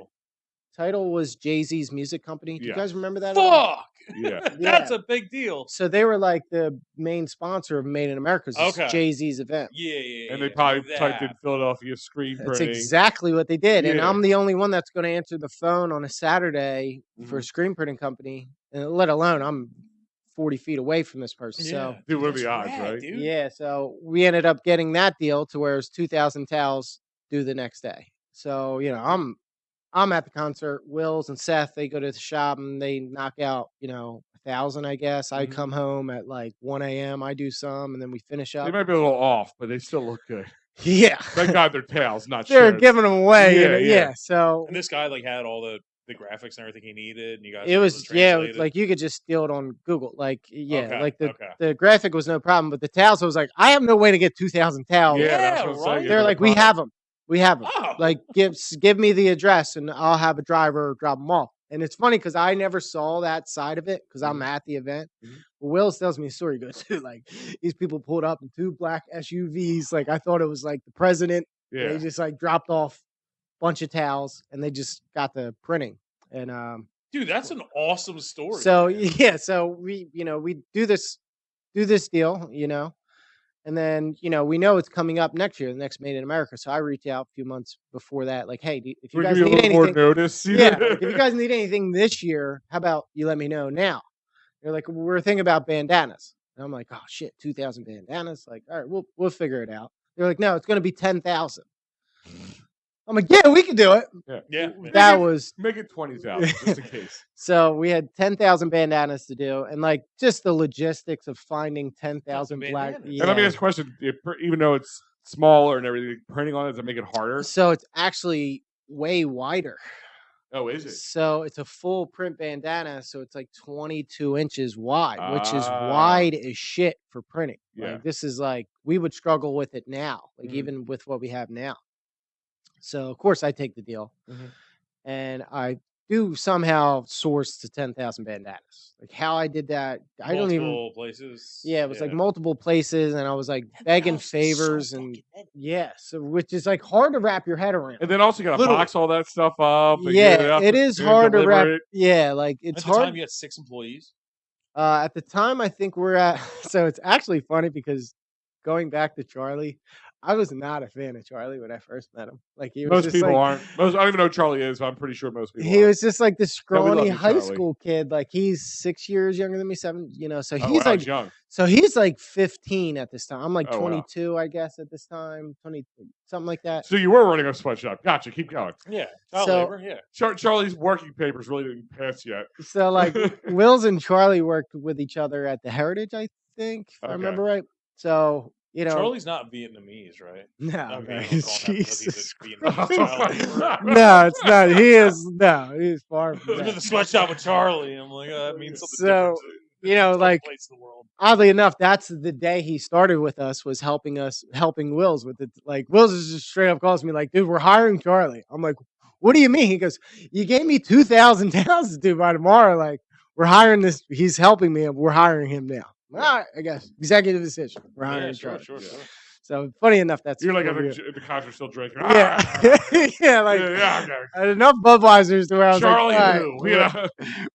Title was Jay-Z's music company. Do you guys remember that? Fuck! Yeah. That's a big deal. So they were like the main sponsor of Made in America. Okay. Jay-Z's event. Yeah. And they probably typed in Philadelphia Screen Printing. That's exactly what they did. Yeah. And I'm the only one that's going to answer the phone on a Saturday for a screen printing company. And let alone I'm 40 feet away from this person. So Dude, what are that's the odds, rad, right? dude. yeah, so we ended up getting that deal to where it's 2,000 towels due the next day. So I'm at the concert. Wills and Seth, they go to the shop and they knock out 1,000, I guess. I come home at like 1 a.m. I do some, and then we finish They up. might be a little off, but they still look good. Yeah, Thank God they're tails, not they're shirts. giving them away. Yeah, Yeah. So And this guy like had all the graphics and everything he needed, and you guys it were able was to translate it? like you could just steal it on Google. Like Okay, like okay. the graphic was no problem, but the towels I was like, I have no way to get 2,000 towels. Yeah, that's what I'm right? saying. They're like, we have them. We have them. Oh. Like, give me the address and I'll have a driver drop them off. And it's funny because I never saw that side of it because I'm at the event. Wills tells me a story. He goes, like, these people pulled up in 2 black SUVs. Like, I thought it was like the president. Yeah. They just like dropped off a bunch of towels and they just got the printing. And Dude, that's an awesome story. so man. yeah, so we we do this deal, and then we know it's coming up next year, the next Made in America. So I reach out a few months before that, like, hey, if you We guys give you a need little more anything, notice. like, if you guys need anything this year, how about you let me know now? They're like, we're thinking about bandanas, and I'm like, oh shit, 2,000 bandanas. Like, all right, we'll figure it out. They're like, no, it's going to be 10,000. I'm like, yeah, we can do it. Yeah. That was Make it 20,000 just in case. so we had 10,000 bandanas to do, and like just the logistics of finding 10,000 black. bandanas. And let me ask a question: even though it's smaller and everything, printing on it does it make it harder? So it's actually way wider. Oh, is it? So it's a full print bandana, so it's like 22 inches wide, which is Ah. wide as shit for printing. Yeah. Like, this is like we would struggle with it now, like Mhm. even with what we have now. So of course I take the deal, Mhm. and I do somehow source to 10,000 bandanas. Like how I did that, I don't even. Multiple places. Yeah, it was like multiple places, and I was like begging 10,000 is so favors, and fucking many. yeah, so which is like hard to wrap your head around. And then also you got to Literally. box all that stuff up. And get it Yeah, up it is and hard to deliver wrap. it. Yeah, like At it's the time, hard. you had 6 employees. At the time, I think we're at. So it's actually funny because going back to Charlie, I was not a fan of Charlie when I first met him. Like he was Most just people like, aren't. I don't even know who Charlie is, but I'm pretty sure most people. he are. was just like this No, we love scrawny you, high Charlie. school kid. Like he's 6 years younger than me, 7. So Oh, he's wow, like he's young. So he's like 15 at this time. I'm like Oh, wow. 22, I guess, at this time, 20, something like that. So you were running a sweatshop. Gotcha. Keep going. Yeah. Child So- labor. Yeah. Charlie's working papers really didn't pass yet. So like Wills and Charlie worked with each other at the Heritage, I think, if I Okay. remember right. So Charlie's not Vietnamese, right? no, Okay, no, I'm calling that because he's Jesus a Vietnamese child labor. no, it's not. He's far from I'm in the that. sweatshop with Charlie. I'm like, that means something So, different. It's like, a place in the world. oddly enough, that's the day he started with us, was helping Wills with it. Like Wills is just straight up calls me like, dude, we're hiring Charlie. I'm like, what do you mean? He goes, you gave me 2,000 towns to do by tomorrow. Like, we're hiring this. He's helping me, and we're hiring him now. All right, I guess executive decision. We're hiring Yeah, Charlie. sure. So funny enough, that's You're like where at we- the concert still drinking. yeah, yeah, like yeah, okay. I had enough Budweisers to where I was Charlie, like, all right, who? You know?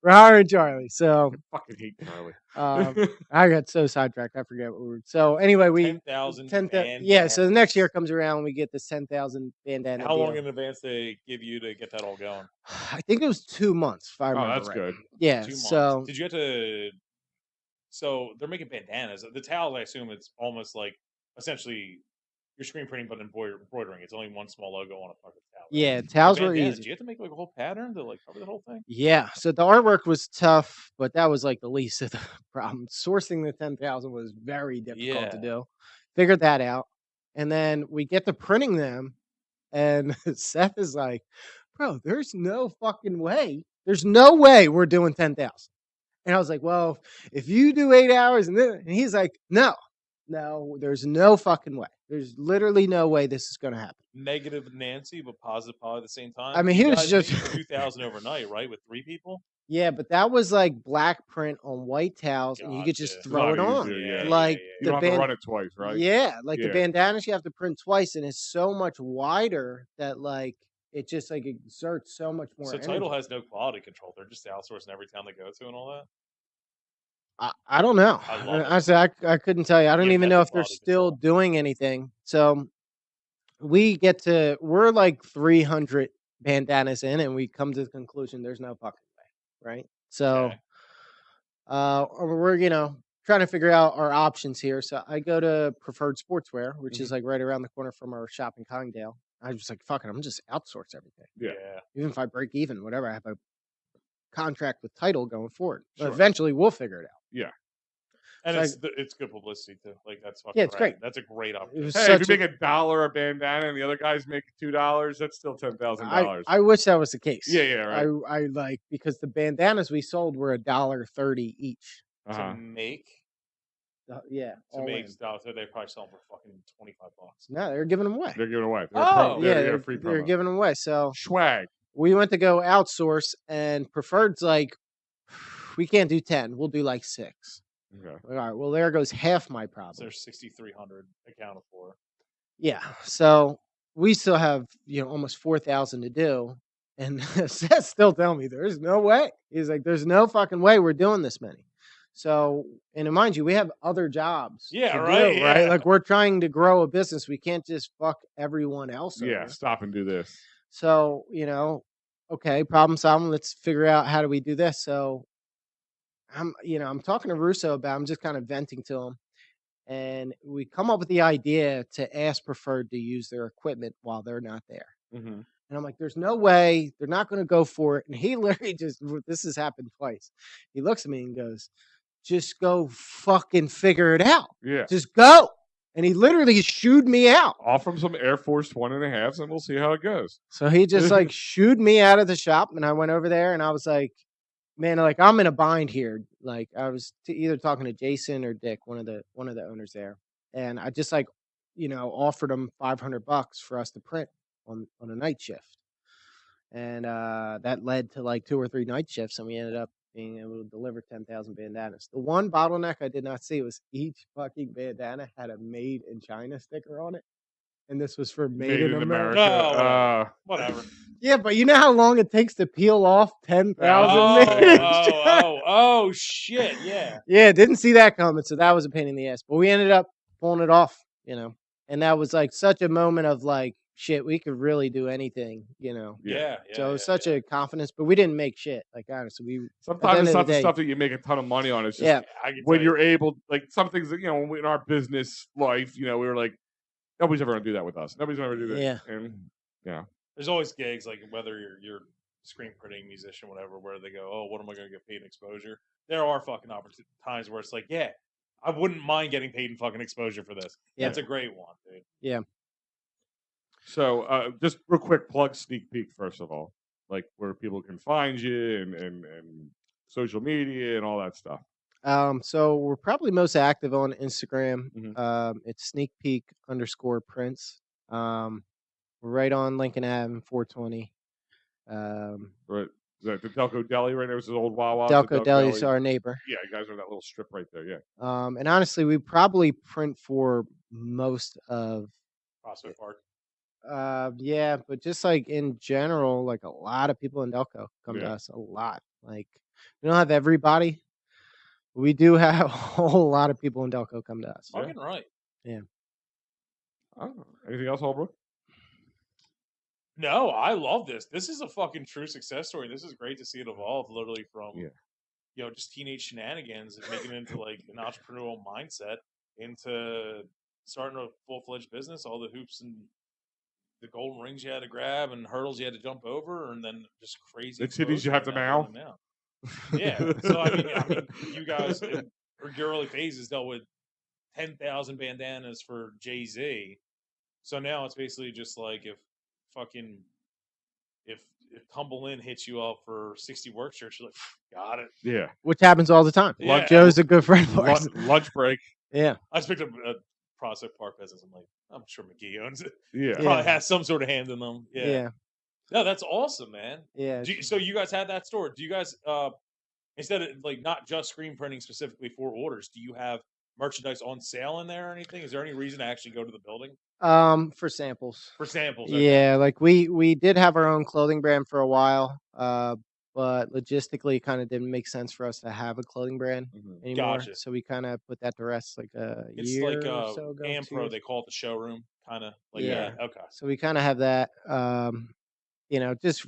we're hiring Charlie. So I fucking hate Charlie. I got so sidetracked, I forget what we were. So anyway, we 10,000. 10,000. Yeah, so the next year comes around, and we get this 10,000 bandana. How long deal. in advance they give you to get that all going? I think it was 2 months. If I Oh, remember that's right. good. Yeah. 2 months. So Did you have to? So they're making bandanas. The towels, I assume, it's almost like essentially you're screen printing but embroidering. It's only one small logo on a fucking towel. right? yeah, The towels were bandanas, easy. Do you have to make like a whole pattern to like cover the whole thing? Yeah. So the artwork was tough, but that was like the least of the problem. Sourcing the 10,000 was very difficult to Yeah. do. Figured that out, and then we get to printing them, and Seth is like, "Bro, there's no fucking way. There's no way we're doing 10,000." And I was like, "Well, if you do 8 hours," and he's like, "No, there's no fucking way. There's literally no way this is going to happen." Negative Nancy, but positive Paul at the same time. I mean, You he was guys just- made 2,000 overnight, right? With 3 people. Yeah, but that was like black print on white towels, and you could just Gotcha. throw A it lot on. easier, yeah. Like You the don't have to band- run it twice, right? Yeah, like the Yeah. bandanas you have to print twice, and it's so much wider that like it just like exerts so much more. So energy. Title has no quality control. They're just outsourcing every town they go to and all that. I don't know. I love it. I said I couldn't tell you. I don't Yeah, even that's know a if they're quality still control. doing anything. So we're like 300 bandanas in, and we come to the conclusion there's no fucking way, right? So Okay. We're trying to figure out our options here. So I go to Preferred Sportswear, which is like right around the corner from our shop in Condale. I was like, fuck it, I'm just outsource everything. Yeah. Even if I break even, whatever, I have a contract with Title going forward. But Sure. eventually we'll figure it out. Yeah. And So it's good publicity too. Like that's fucking Yeah, it's great. That's a great It opportunity. was Hey, if you such make $1 a bandana and the other guy's making $2, that's still $10,000. I wish that was the case. Yeah, right. I like because the bandanas we sold were $1.30 each. To make Yeah. to all make in. stuff, so they probably sell them for fucking $25. No, they're giving them away. They're giving away. Oh! They're free They're promo. giving them away. So Swag. we went to go outsource, and Preferred's like, we can't do 10. We'll do like 6. Okay. All right. Well, there goes half my So problem. there's 6,300 accounted for. Yeah. So we still have almost 4,000 to do, and Seth's still telling me there's no way. He's like, there's no fucking way we're doing this many. So, and mind you, we have other jobs. Yeah, to right, do, right. yeah. Like we're trying to grow a business. We can't just fuck everyone else. Yeah, over. stop and do this. So, okay, problem solving. Let's figure out how do we do this. So I'm talking to Russo about, I'm just kind of venting to him. And we come up with the idea to ask Preferred to use their equipment while they're not there. Mm-hmm. And I'm like, there's no way they're not going to go for it. And he literally this has happened twice. He looks at me and goes, just go fucking figure it out. Yeah. Just go. And he literally shooed me out. Offer him some Air Force 1.5s and we'll see how it goes. So he just like shooed me out of the shop. And I went over there and I was like, man, like I'm in a bind here. Like I was either talking to Jason or Dick, one of the owners there. And I just offered him $500 for us to print on a night shift. And that led to like 2 or 3 night shifts. And we ended up being able to deliver 10,000 bandanas. The one bottleneck I did not see was each fucking bandana had a made in China sticker on it. And this was for made in America. No, whatever. Yeah, but you know how long it takes to peel off 10,000 oh, shit, yeah. Yeah, didn't see that coming, so that was a pain in the ass. But we ended up pulling it off, and that was like such a moment of like, shit, we could really do anything, Yeah. So it was such a confidence, but we didn't make shit. Like honestly, sometimes it's not the stuff that you make a ton of money on. It's just when you're able, like some things that in our business life, we were like, nobody's ever gonna do that with us. Nobody's ever gonna do that. Yeah. And there's always gigs like whether you're screen printing musician, whatever, where they go, oh, what am I gonna get paid in exposure? There are fucking times where it's like, yeah, I wouldn't mind getting paid in fucking exposure for this. Yeah. That's a great one, dude. Yeah. So just real quick, plug Sneak Peek first of all, like where people can find you and social media and all that stuff. So we're probably most active on Instagram. Mm-hmm. It's sneakpeak_prints. We're right on Lincoln Ave, 420. Right. Is that the Delco Deli right there? Was his old Wawa? Delco Deli is our neighbor. Yeah, you guys are in that little strip right there. Yeah. And honestly, we probably print for most of Prospect Park. Yeah, but just like in general, like a lot of people in Delco come to us. A lot. Like we don't have everybody. We do have a whole lot of people in Delco come to us. Fucking right. Yeah. Anything else, Holbrook? No, I love this. This is a fucking true success story. This is great to see it evolve literally from, just teenage shenanigans and making it into like an entrepreneurial mindset into starting a full-fledged business, all the hoops and the golden rings you had to grab and hurdles you had to jump over, and then just crazy. The titties you have to mow. Yeah. So, I mean, you guys in your early phases dealt with 10,000 bandanas for Jay-Z. So now it's basically just like if Cumberland hits you up for 60 work shirts, you're like, got it. Yeah. Which happens all the time. Yeah. Joe's a good friend of ours. Lunch break. Yeah. I just picked up a Prospect Park business. I'm like, I'm sure McGee owns it. Yeah. Probably has some sort of hand in them. Yeah. Yeah. No, that's awesome, man. Yeah. So you guys had that store. Do you guys, instead of like not just screen printing specifically for orders, do you have merchandise on sale in there or anything? Is there any reason to actually go to the building? For samples. For samples. Okay. Yeah, like we did have our own clothing brand for a while, but logistically it kind of didn't make sense for us to have a clothing brand anymore. Gotcha. So we kind of put that to rest like a it's year like or so ago. Ampro, they call it the showroom, kind of like yeah. Okay. So we kind of have that, just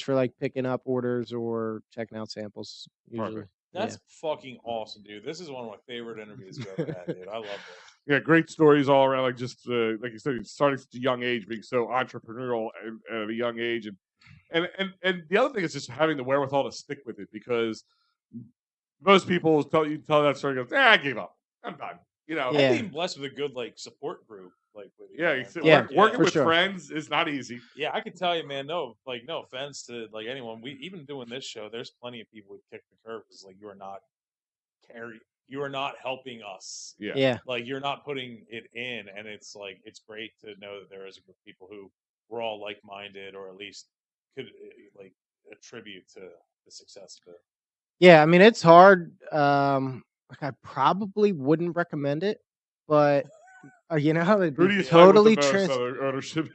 for like picking up orders or checking out samples usually. Perfect. That's fucking awesome, dude. This is one of my favorite interviews we've ever had, dude. I love this. Yeah, great stories all around. Like just like you said, starting at a young age, being so entrepreneurial at a young age, and the other thing is just having the wherewithal to stick with it, because most people tell that story, goes, I gave up, I'm done. You know, Yeah. I've been blessed with a good support group. With you, yeah, man. Working with sure. friends is not easy. Yeah, I can tell you, man. No offense to anyone. We even doing this show, there's plenty of people who kick the curb because you are not helping us. Yeah. Like you're not putting it in, and it's great to know that there is a group of people who we're all like-minded, or at least could attribute to the success of it. Yeah, I mean it's hard. I probably wouldn't recommend it, but you know, it'd Who do be you totally fight with the most trans. other ownership?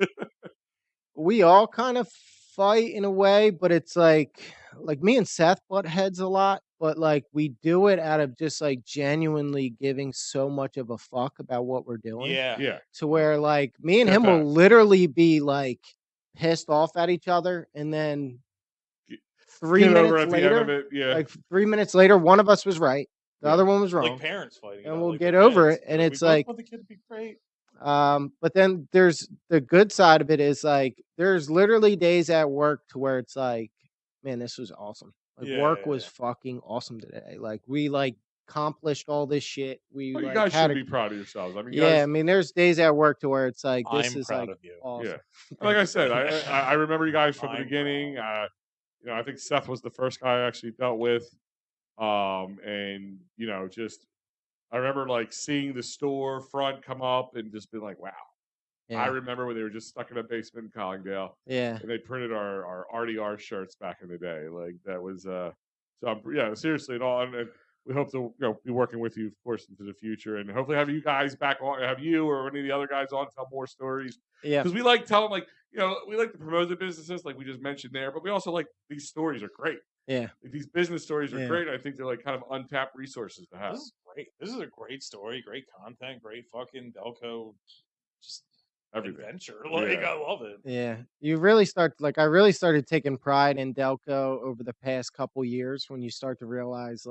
We all kind of fight in a way, but it's like me and Seth butt heads a lot, but we do it out of just genuinely giving so much of a fuck about what we're doing. Yeah. To where me and Get him will that. literally be pissed off at each other, and then Get 3 over minutes at the end of later, it. Yeah. 3 minutes later, one of us was right, the Yeah. other one was wrong. Like parents fighting, and we'll get over it. And it's we both want the kid to be great. but then there's the good side of it is there's literally days at work to where it's man, this was awesome. Work was fucking awesome today. We accomplished all this shit. We Well, you guys should be proud of yourselves. I mean, I mean, there's days at work to where it's this I'm is proud of you. awesome. Yeah. Like I said, I remember you guys from the I'm beginning. I think Seth was the first guy I actually dealt with. And just I remember seeing the store front come up and just being like, wow. Yeah. I remember when they were just stuck in a basement in Collingdale. Yeah. And they printed our RDR shirts back in the day. That was so I'm, seriously, and all, and we hope to be working with you, of course, into the future, and hopefully have you guys back on, have you or any of the other guys on, tell more stories. Yeah. Because we like telling, we like to promote the businesses like we just mentioned there, but we also like these stories are great. Yeah. These business stories are great. I think they're kind of untapped resources to have. This is great. This is a great story, great content, great fucking Delco, just everything. Adventure. I love it. Yeah. You really start I really started taking pride in Delco over the past couple years when you start to realize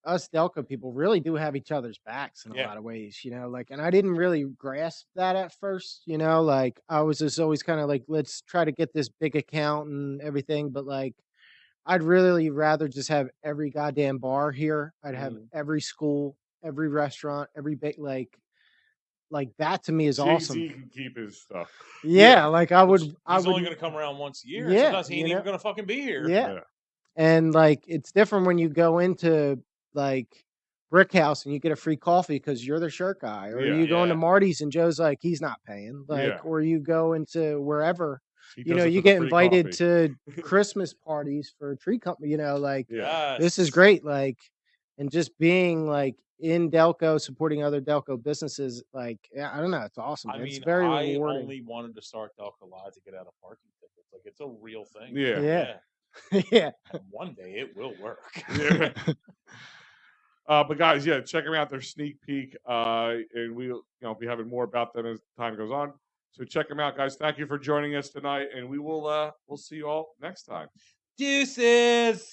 us Delco people really do have each other's backs in a lot of ways, and I didn't really grasp that at first, I was just always kind of let's try to get this big account and everything, but I'd really rather just have every goddamn bar here. I'd have every school, every restaurant, every that to me is awesome. He can keep his stuff. Yeah, I would. He's I would, only going to come around once a year. Yeah, Sometimes he ain't even going to fucking be here. Yeah. And it's different when you go into Brick House and you get a free coffee because you're the shirt guy, or you go into Marty's and Joe's he's not paying, or you go into wherever. You get invited to Christmas parties for a tree company. This is great. And just being in Delco, supporting other Delco businesses, I don't know, it's awesome. It's very rewarding. I only wanted to start Delco Live to get out of parking tickets. It's a real thing. Yeah. Yeah. And one day it will work. Yeah. But guys, check them out. They're Sneak Peek, and we'll be having more about them as time goes on. So check them out, guys. Thank you for joining us tonight, and we will we'll see you all next time. Deuces.